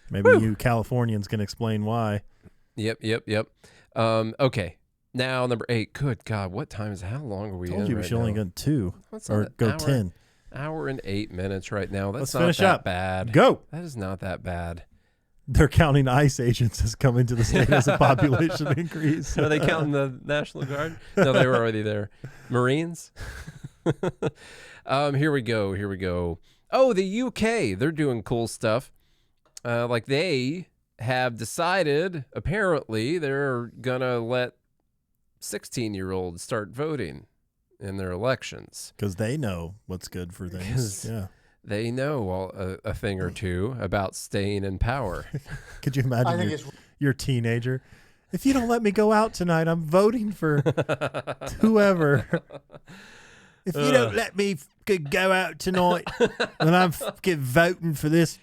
maybe you Californians can explain why. Yep. Okay. Now, number 8. Good God, what time is it? How long are we in Told you we right should only now? go 2 or an go hour, 10. Hour and 8 minutes right now. That's Let's not finish that up. bad. Go. That is not that bad. They're counting ICE agents as coming to the state as a population increase. Are they counting the National Guard? No, they were already there. Marines? Here we go. Oh, the UK. They're doing cool stuff. Like they have decided, apparently, they're going to let 16-year-olds start voting in their elections. Because they know what's good for things. Yeah. They know a thing or two about staying in power. Could you imagine your teenager? If you don't let me go out tonight, I'm voting for whoever. If you don't let me go out tonight, then I'm voting for this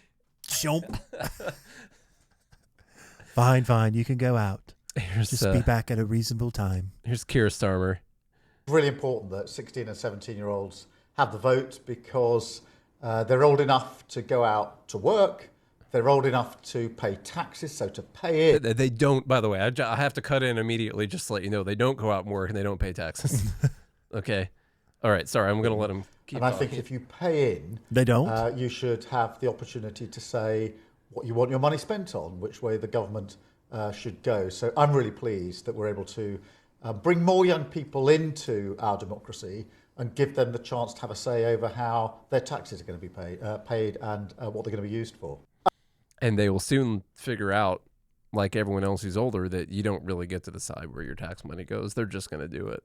chump. Fine. You can go out. Just be back at a reasonable time. Here's Keir Starmer. It's really important that 16 and 17-year-olds have the vote because they're old enough to go out to work. They're old enough to pay taxes, so to pay in. They don't, by the way, I have to cut in immediately just to let you know, they don't go out and work and they don't pay taxes. Okay. All right. Sorry, I'm going to let them keep I think if you pay in, they don't. You should have the opportunity to say what you want your money spent on, which way the government should go. So I'm really pleased that we're able to bring more young people into our democracy and give them the chance to have a say over how their taxes are going to be paid and what they're going to be used for. And they will soon figure out, like everyone else who's older, that you don't really get to decide where your tax money goes. They're just going to do it.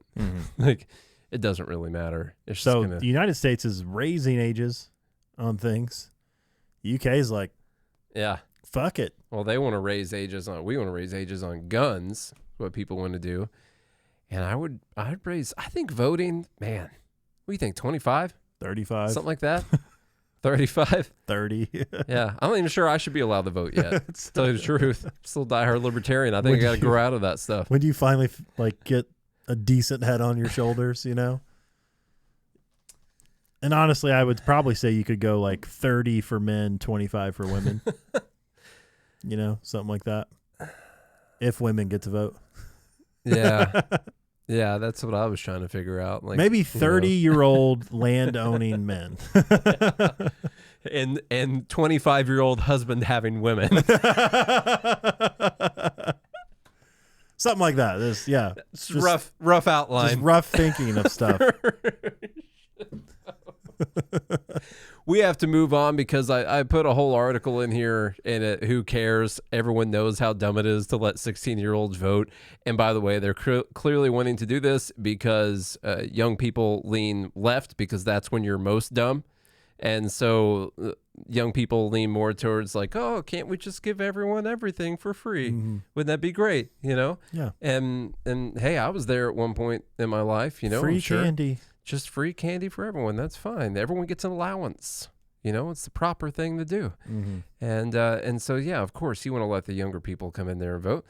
Like, it doesn't really matter. It's So just gonna... the United States is raising ages on things. The UK is like, yeah, fuck it. Well, they want to raise ages on. We want to raise ages on guns. What people want to do, and I'd raise. I think voting, man. What do you think? 25, 35, something like that. 35, 30. Yeah, I'm not even sure I should be allowed to vote yet. To tell you the truth, I'm still diehard libertarian. I think I got to grow out of that stuff. When do you finally like get a decent head on your shoulders? You know. And honestly, I would probably say you could go like 30 for men, 25 for women. You know, something like that. If women get to vote. Yeah. Yeah, that's what I was trying to figure out. Like, maybe 30-year-old land-owning men. and 25-year-old husband having women. Something like that. It's rough outline. Just rough thinking of stuff. We have to move on because I put a whole article in here, and who cares? Everyone knows how dumb it is to let 16-year-olds vote. And by the way, they're clearly wanting to do this because young people lean left because that's when you're most dumb. And so young people lean more towards like, oh, can't we just give everyone everything for free? Mm-hmm. Wouldn't that be great? You know? Yeah. And hey, I was there at one point in my life, you know. Free I'm sure. candy. Just free candy for everyone. That's fine. Everyone gets an allowance. You know, it's the proper thing to do. Mm-hmm. And so, yeah, of course, you want to let the younger people come in there and vote.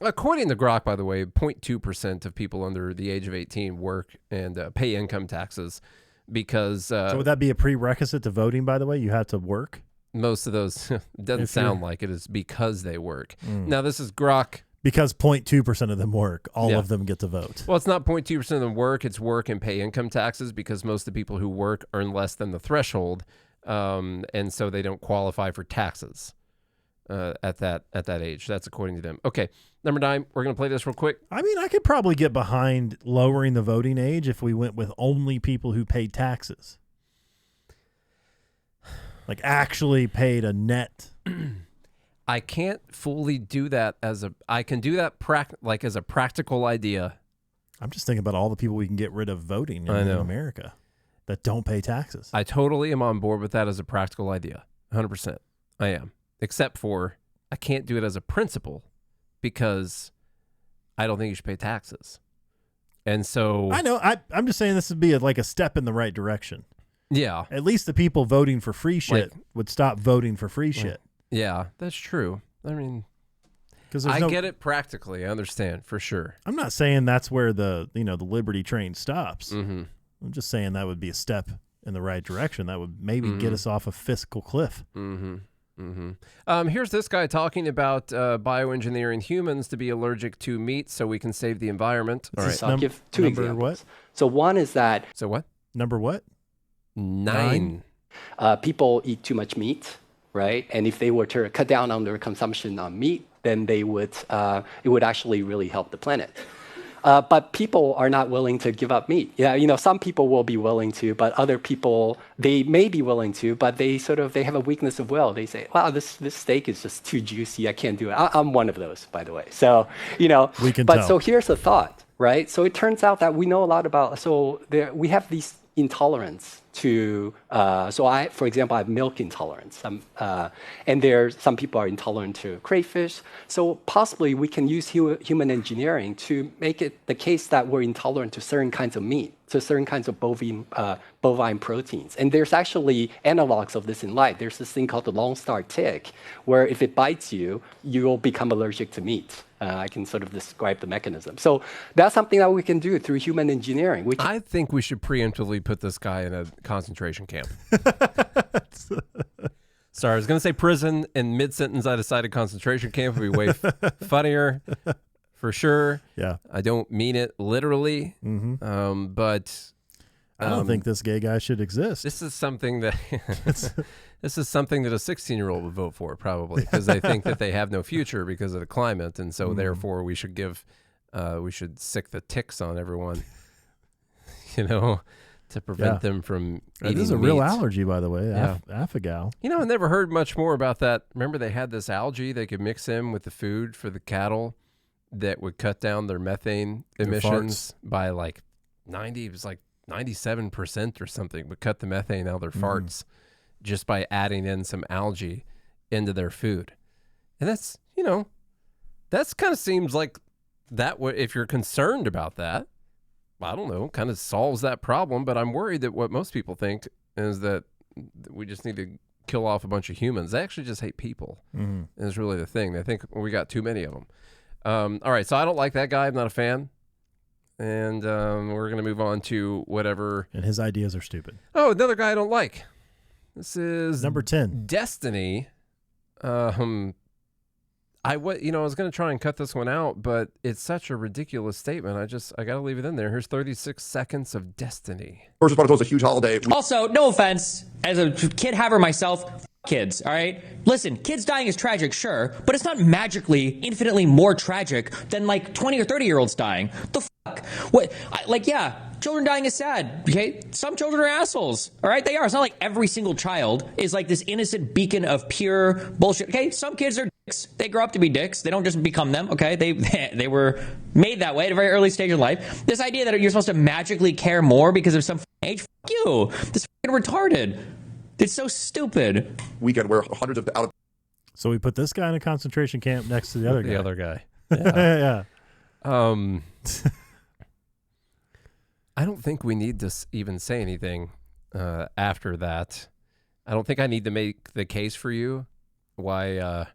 According to Grok, by the way, 0.2% of people under the age of 18 work and pay income taxes because... so would that be a prerequisite to voting, by the way? You have to work? Most of those, doesn't sound like it is because they work. Now, this is Grok... Because 0.2% of them work, all of them get to vote. Well, it's not 0.2% of them work. It's work and pay income taxes because most of the people who work earn less than the threshold, and so they don't qualify for taxes at that age. That's according to them. Okay, number 9. We're gonna play this real quick. I mean, I could probably get behind lowering the voting age if we went with only people who paid taxes, like actually paid a net. I can't fully do that I can do that as a practical idea. I'm just thinking about all the people we can get rid of voting in America that don't pay taxes. I totally am on board with that as a practical idea. 100%. I am. Except for I can't do it as a principle because I don't think you should pay taxes. And so I know. I'm just saying this would be like a step in the right direction. Yeah. At least the people voting for free shit would stop voting for free shit. Yeah, that's true. I mean, because I get it practically. I understand for sure. I'm not saying that's where the liberty train stops. Mm-hmm. I'm just saying that would be a step in the right direction. That would maybe get us off a fiscal cliff. Mm-hmm. Mm-hmm. Here's this guy talking about bioengineering humans to be allergic to meat so we can save the environment. All right. I'll give 2 examples. What? So one is that... So what? Number what? 9. People eat too much meat. Right, and if they were to cut down on their consumption on meat, then they would it would actually really help the planet. But people are not willing to give up meat. Yeah, some people will be willing to, but other people they may be willing to, but they have a weakness of will. They say, "Wow, this steak is just too juicy. I can't do it." I'm one of those, by the way. So we can tell. So here's the thought, right? So it turns out that we know a lot about. So we have these intolerance to for example, I have milk intolerance, and some people are intolerant to crayfish. So possibly we can use human engineering to make it the case that we're intolerant to certain kinds of meat, to certain kinds of bovine proteins. And there's actually analogs of this in life. There's this thing called the Lone Star tick, where if it bites you, you'll become allergic to meat. I can sort of describe the mechanism. So that's something that we can do through human engineering. I think we should preemptively put this guy in a concentration camp. Sorry, I was going to say prison, and mid-sentence I decided concentration camp would be way funnier, for sure. Yeah. I don't mean it literally, but... I don't think this gay guy should exist. This is something that... This is something that a 16-year-old would vote for, probably, because they think that they have no future because of the climate, and so therefore we should sick the ticks on everyone. to prevent them from eating This is a real meat. allergy, by the way. Yeah. Affigal. I never heard much more about that. Remember they had this algae they could mix in with the food for the cattle that would cut down their methane emissions by like 97% or something, would cut the methane out of their farts just by adding in some algae into their food. And that's, that's kind of seems like that if you're concerned about that, I don't know, kind of solves that problem. But I'm worried that what most people think is that we just need to kill off a bunch of humans. They actually just hate people is really the thing. They think we got too many of them. All right, so I don't like that guy. I'm not a fan. And we're going to move on to whatever. And his ideas are stupid. Oh, another guy I don't like. This is number 10. Destiny. I was going to try and cut this one out, but it's such a ridiculous statement. I got to leave it in there. Here's 36 seconds of Destiny. First Responders is a huge holiday. Also, no offense, as a kid haver myself, kids, all right? Listen, kids dying is tragic, sure, but it's not magically infinitely more tragic than like 20 or 30-year-olds dying. The fuck? Children dying is sad, okay? Some children are assholes, all right? They are. It's not like every single child is like this innocent beacon of pure bullshit, okay? Some kids are dicks. They grow up to be dicks. They don't just become them, okay? They were made that way at a very early stage of life. This idea that you're supposed to magically care more because of some age, fuck you. This is retarded. It's so stupid. Weekend where hundreds of So we put this guy in a concentration camp next to the other guy. The other guy. Yeah. I don't think we need to even say anything after that. I don't think I need to make the case for you why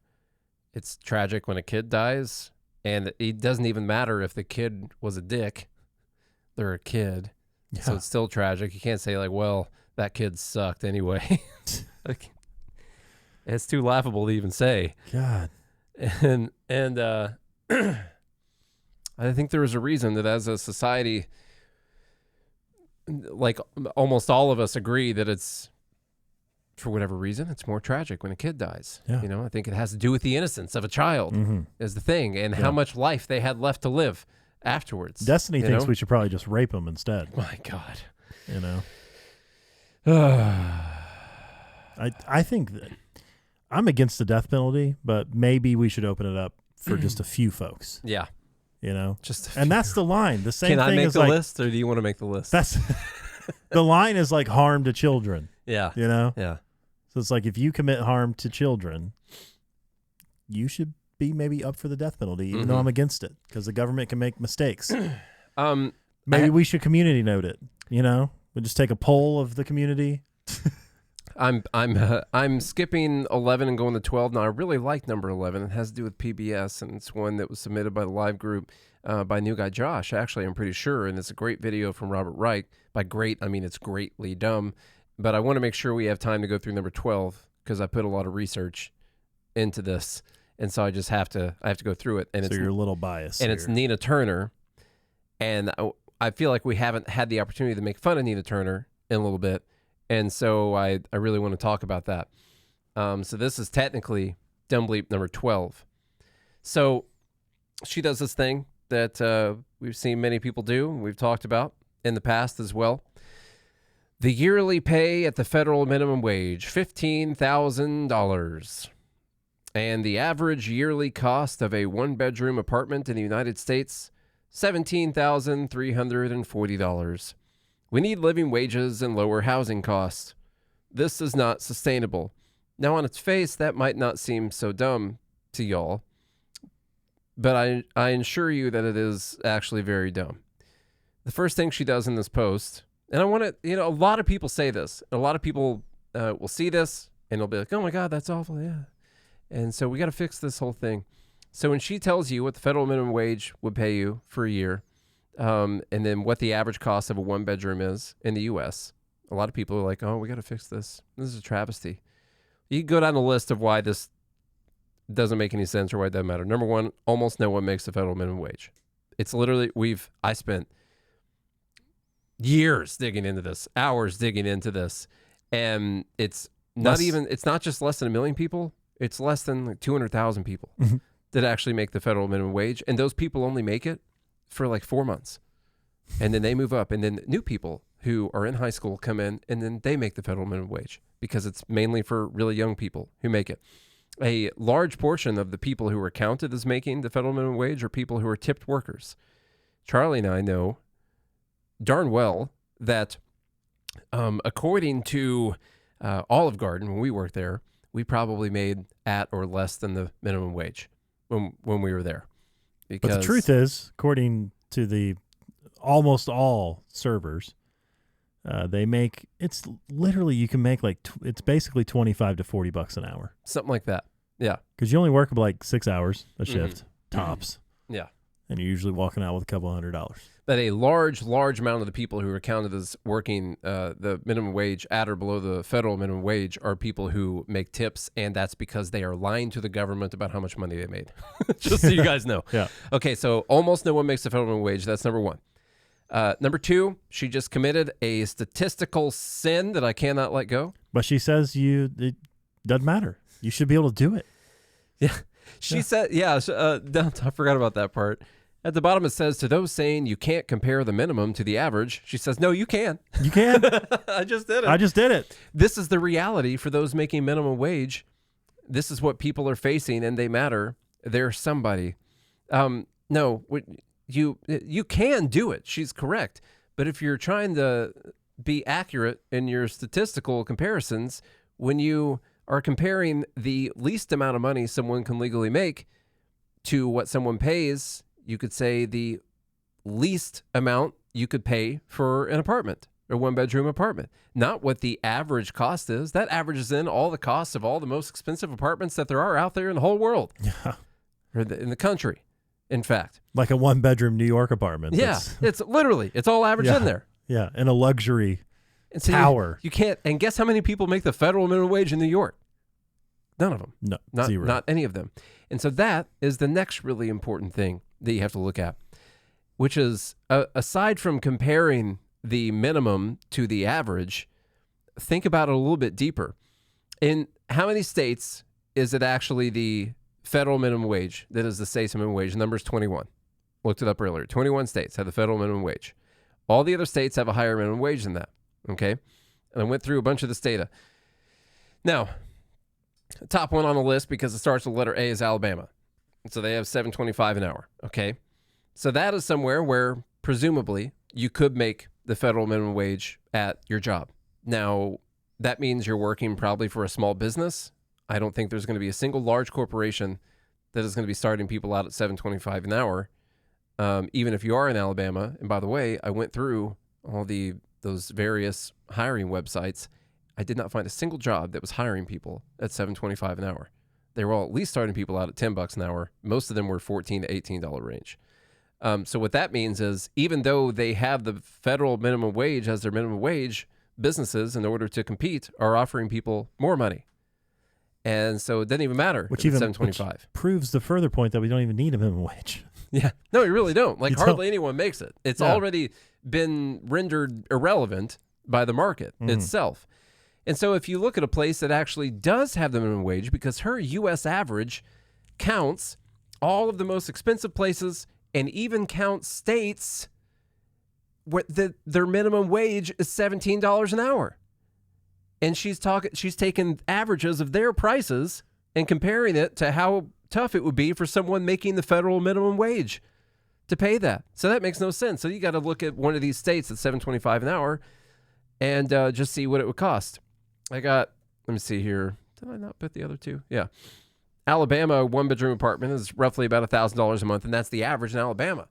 it's tragic when a kid dies. And it doesn't even matter if the kid was a dick. They're a kid. Yeah. So it's still tragic. You can't say like, well, that kid sucked anyway. It's too laughable to even say. God. And I think there is a reason that as a society, like almost all of us agree that it's, for whatever reason, it's more tragic when a kid dies. Yeah. I think it has to do with the innocence of a child is the thing, and how much life they had left to live afterwards. Destiny thinks we should probably just rape them instead. My God. I think that I'm against the death penalty, but maybe we should open it up for just a few folks. Yeah. Just and that's the line. The same Can thing I make is the like, list, or do you want to make the list? That's the line is like harm to children. Yeah. Yeah. So it's like if you commit harm to children, you should be maybe up for the death penalty, even though I'm against it, because the government can make mistakes. Maybe we should community note it. We just take a poll of the community. I'm skipping 11 and going to 12 now. I really like number 11. It has to do with PBS, and it's one that was submitted by the live group by new guy Josh. Actually, I'm pretty sure, and it's a great video from Robert Reich. By great, I mean it's greatly dumb. But I want to make sure we have time to go through number 12 because I put a lot of research into this, and so I have to go through it. And so you're a little biased. And here. it's Nina Turner, and I feel like we haven't had the opportunity to make fun of Nina Turner in a little bit. And so I really want to talk about that. So this is technically Dumb Bleep number 12. So she does this thing that we've seen many people do, and we've talked about in the past as well. The yearly pay at the federal minimum wage, $15,000. And the average yearly cost of a one-bedroom apartment in the United States, $17,340. We need living wages and lower housing costs. This is not sustainable. Now, on its face, that might not seem so dumb to y'all, but I assure you that it is actually very dumb. The first thing she does in this post, and I want to, a lot of people say this. A lot of people will see this, and they'll be like, oh my God, that's awful, yeah. And so we got to fix this whole thing. So when she tells you what the federal minimum wage would pay you for a year, and then what the average cost of a one-bedroom is in the U.S., a lot of people are like, oh, we got to fix this. This is a travesty. You can go down the list of why this doesn't make any sense or why it doesn't matter. Number one, almost no one makes the federal minimum wage. It's literally, I spent years digging into this, hours digging into this, and it's not just less than 1 million people. It's less than like 200,000 people that actually make the federal minimum wage, and those people only make it for like 4 months. and then they move up, and then new people who are in high school come in, and then they make the federal minimum wage because it's mainly for really young people who make it. A large portion of the people who are counted as making the federal minimum wage are people who are tipped workers. Charlie and I know darn well that according to Olive Garden, when we worked there, we probably made at or less than the minimum wage when we were there. Because but the truth is, according to the almost all servers, they make, it's literally, you can make like, it's basically $25 to $40 an hour. Something like that. Yeah. Because you only work like 6 hours a shift, tops. Yeah. And you're usually walking out with a couple $100. But a large amount of the people who are counted as working the minimum wage at or below the federal minimum wage are people who make tips, and that's because they are lying to the government about how much money they made. Just so you guys know. Yeah. Okay, so almost no one makes the federal minimum wage. That's number one. Number two, she just committed a statistical sin that I cannot let go. But she says it doesn't matter. You should be able to do it. Yeah. She said, I forgot about that part. At the bottom, it says, to those saying you can't compare the minimum to the average, she says, no, you can. You can. I just did it. I just did it. This is the reality for those making minimum wage. This is what people are facing, and they matter. They're somebody. No, you can do it. She's correct. But if you're trying to be accurate in your statistical comparisons, when you are comparing the least amount of money someone can legally make to what someone pays, you could say the least amount you could pay for an apartment or one-bedroom apartment, not what the average cost is. That averages in all the costs of all the most expensive apartments that there are out there in the whole world, or in the country, in fact. Like a one-bedroom New York apartment. Yeah, it's literally, it's all averaged in there. Yeah, in a luxury so tower. You can't, and guess how many people make the federal minimum wage in New York? None of them. No, zero. Not any of them. And so that is the next really important thing that you have to look at, which is, aside from comparing the minimum to the average, think about it a little bit deeper. In how many states is it actually the federal minimum wage that is the state's minimum wage? Number is 21. Looked it up earlier. 21 states have the federal minimum wage. All the other states have a higher minimum wage than that. Okay? And I went through a bunch of this data. Now, top one on the list, because it starts with letter A, is Alabama. So they have $7.25 an hour. Okay. So that is somewhere where presumably you could make the federal minimum wage at your job. Now, that means you're working probably for a small business. I don't think there's going to be a single large corporation that is going to be starting people out at $7.25 an hour. Even if you are in Alabama. And by the way, I went through all those various hiring websites. I did not find a single job that was hiring people at $7.25 an hour. They were all at least starting people out at $10 an hour. Most of them were $14 to $18 range. So what that means is, even though they have the federal minimum wage as their minimum wage, businesses, in order to compete, are offering people more money. And so it doesn't even matter. Which even $7.25 proves the further point that we don't even need a minimum wage. Yeah. No, you really don't. Like, You hardly don't. anyone makes it. It's already been rendered irrelevant by the market itself. And so if you look at a place that actually does have the minimum wage, because her U.S. average counts all of the most expensive places and even counts states where their minimum wage is $17 an hour. And she's taken averages of their prices and comparing it to how tough it would be for someone making the federal minimum wage to pay that. So that makes no sense. So you got to look at one of these states at $7.25 an hour and just see what it would cost. Let me see here. Did I not put the other two? Yeah. Alabama, one-bedroom apartment is roughly about $1,000 a month, and that's the average in Alabama.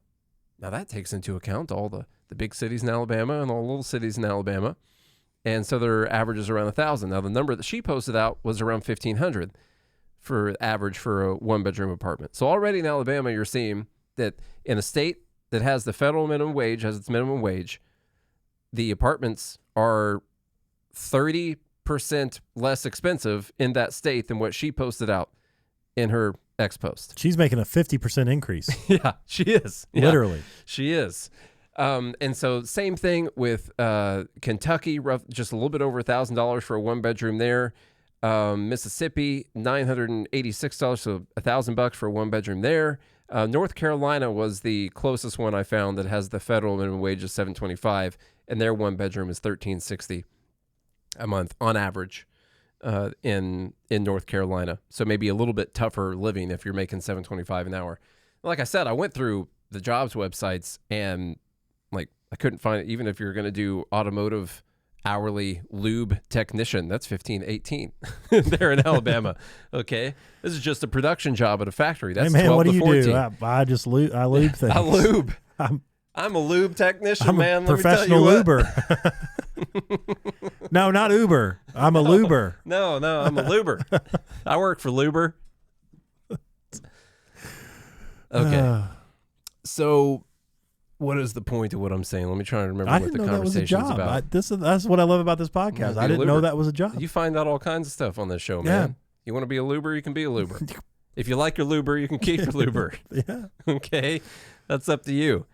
Now, that takes into account all the big cities in Alabama and all the little cities in Alabama, and so their average is around $1,000. Now, the number that she posted out was around $1,500 for average for a one-bedroom apartment. So already in Alabama, you're seeing that in a state that has the federal minimum wage as its minimum wage, the apartments are 30% less expensive in that state than what she posted out in her X post. She's making a 50% increase. Yeah, she is. Yeah, literally. She is. And so same thing with Kentucky, just a little bit over $1,000 for a one-bedroom there. Mississippi, $986, so $1,000 for a one-bedroom there. North Carolina was the closest one I found that has the federal minimum wage of $7.25, and their one bedroom is $13.60 a month on average in North Carolina. So maybe a little bit tougher living if you're making $7.25 an hour. Like I said, I went through the jobs websites and like I couldn't find it. Even if you're going to do automotive hourly lube technician, that's $15.18 there in Alabama. Okay, this is just a production job at a factory. That's hey man, 12 what do to you 14. do? I just lube. I lube things. I lube. I'm a lube technician, I'm man. a professional Let me tell you luber. No, not Uber. I'm a luber. No, I'm a luber. I work for Luber. Okay. So what is the point of what I'm saying? Let me try and remember I what didn't the know that was a conversation's job. about. That's what I love about this podcast. I didn't know that was a job. You find out all kinds of stuff on this show, Yeah. man. You want to be a luber, you can be a luber. If you like your luber, you can keep your luber. Yeah. Okay? That's up to you.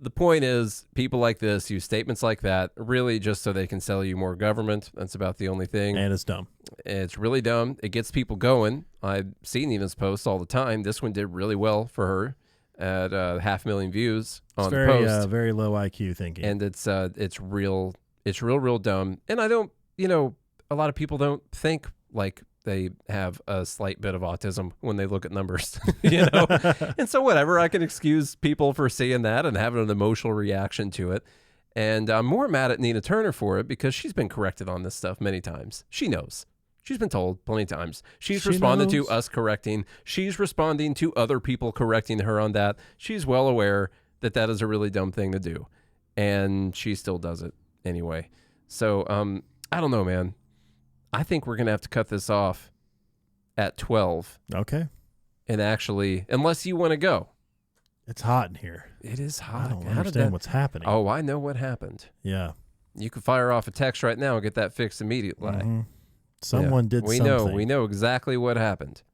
The point is, people like this use statements like that really just so they can sell you more government. That's about the only thing. And it's dumb. It's really dumb. It gets people going. I've seen Nina's posts all the time. This one did really well for her at 500,000 views on the post. Very low IQ thinking. And it's real dumb. And I don't, a lot of people don't think like they have a slight bit of autism when they look at numbers, and so whatever, I can excuse people for seeing that and having an emotional reaction to it. And I'm more mad at Nina Turner for it because she's been corrected on this stuff many times. She knows. She's been told plenty of times. She's responded to us correcting. She's responding to other people correcting her on that. She's well aware that that is a really dumb thing to do. And she still does it anyway. So I don't know, man. I think we're going to have to cut this off at 12. Okay. And actually, unless you want to go. It's hot in here. It is hot. I don't understand what's happening. Oh, I know what happened. Yeah. You can fire off a text right now and get that fixed immediately. Mm-hmm. Someone did we something. We know exactly what happened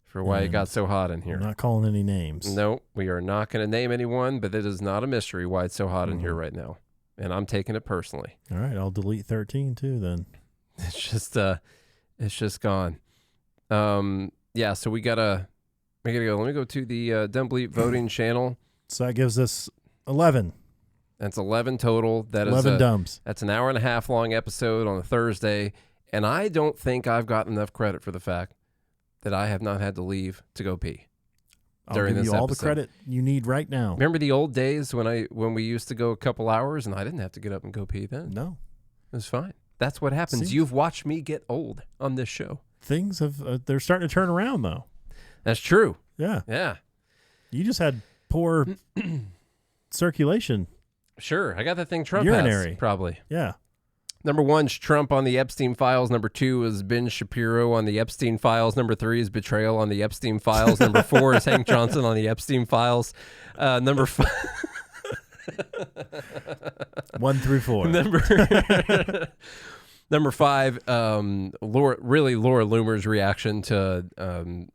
for why it got so hot in here. I'm not calling any names. No, we are not going to name anyone, but it is not a mystery why it's so hot in here right now. And I'm taking it personally. All right, I'll delete 13 too then. It's just gone. Yeah, so we gotta go. Let me go to the Dumb BLEEP voting channel. So that gives us 11. That's 11 total. That 11 is dumbs. That's an hour and a half long episode on a Thursday, and I don't think I've gotten enough credit for the fact that I have not had to leave to go pee. I'll give you all the credit you need right now. Remember the old days when we used to go a couple hours and I didn't have to get up and go pee then? No. It was fine. That's what happens. You've watched me get old on this show. Things have they're starting to turn around though. That's true. Yeah. Yeah. You just had poor circulation. Sure. I got that thing Trump urinary has, probably. Yeah. Number 1 is Trump on the Epstein files. Number 2 is Ben Shapiro on the Epstein files. Number 3 is Betrayal on the Epstein files. Number 4 is Hank Johnson on the Epstein files. Number 5. 1 through 4. Number 5, Laura Loomer's reaction to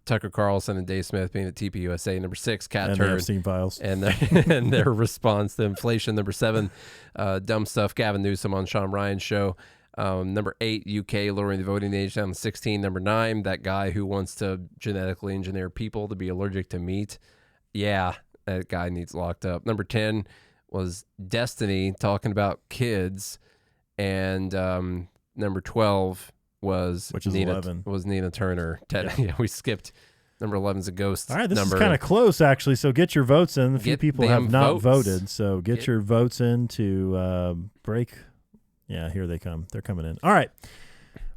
Tucker Carlson and Dave Smith being at TPUSA. Number 6, Cat Turd. And the Epstein files. And their response to inflation. Number 7, dumb stuff, Gavin Newsom on Sean Ryan's show. Number 8, UK lowering the voting age down to 16. Number 9, that guy who wants to genetically engineer people to be allergic to meat. Yeah, that guy needs locked up. Number 10 was Destiny talking about kids. And number 12 was Nina 11. Turner. Yeah, we skipped. Number 11 is a ghost. All right, this number. is kind of close, actually. So get your votes in. A few people have not votes. voted. So get your votes in to break. Yeah, here they come. They're coming in. All right.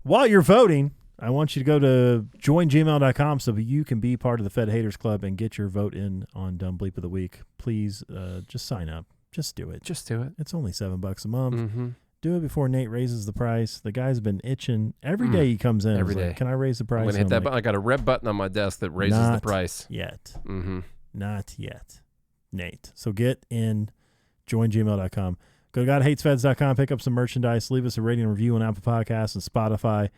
While you're voting, I want you to go to joingmail.com so you can be part of the Fed Haters Club and get your vote in on Dumb BLEEP of the Week. Please just sign up. Just do it. Just do it. It's only $7 a month. Mm-hmm. Do it before Nate raises the price. The guy's been itching. Every day he comes in. Every day. Like, can I raise the price? I'm going to hit that button. I got a red button on my desk that raises the price. Yet. Mm-hmm. Not yet, Nate. So get in, joingmail.com. Go to GodHatesFeds.com, pick up some merchandise, leave us a rating and review on Apple Podcasts and Spotify,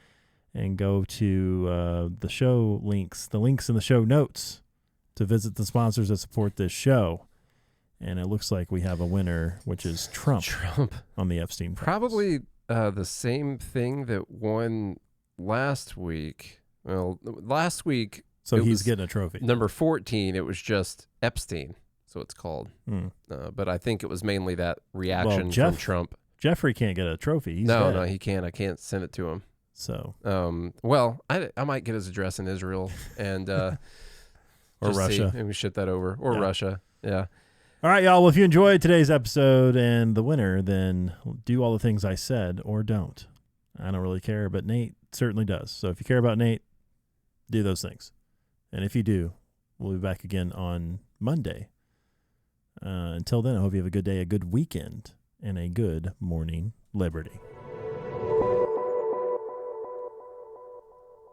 and go to the show links, the links in the show notes to visit the sponsors that support this show. And it looks like we have a winner, which is Trump on the Epstein files. Probably the same thing that won last week. Well, last week So he's getting a trophy. Number 14, it was just Epstein, so it's called. But I think it was mainly that reaction from Trump. Jeffrey can't get a trophy. He's no, dead. no, he can't. I can't send it to him. So, well, I might get his address in Israel and or Russia. Maybe ship that over, or Russia. Yeah. All right, y'all. Well, if you enjoyed today's episode and the winner, then do all the things I said or don't. I don't really care, but Nate certainly does. So if you care about Nate, do those things. And if you do, we'll be back again on Monday. Until then, I hope you have a good day, a good weekend, and a good morning, Liberty.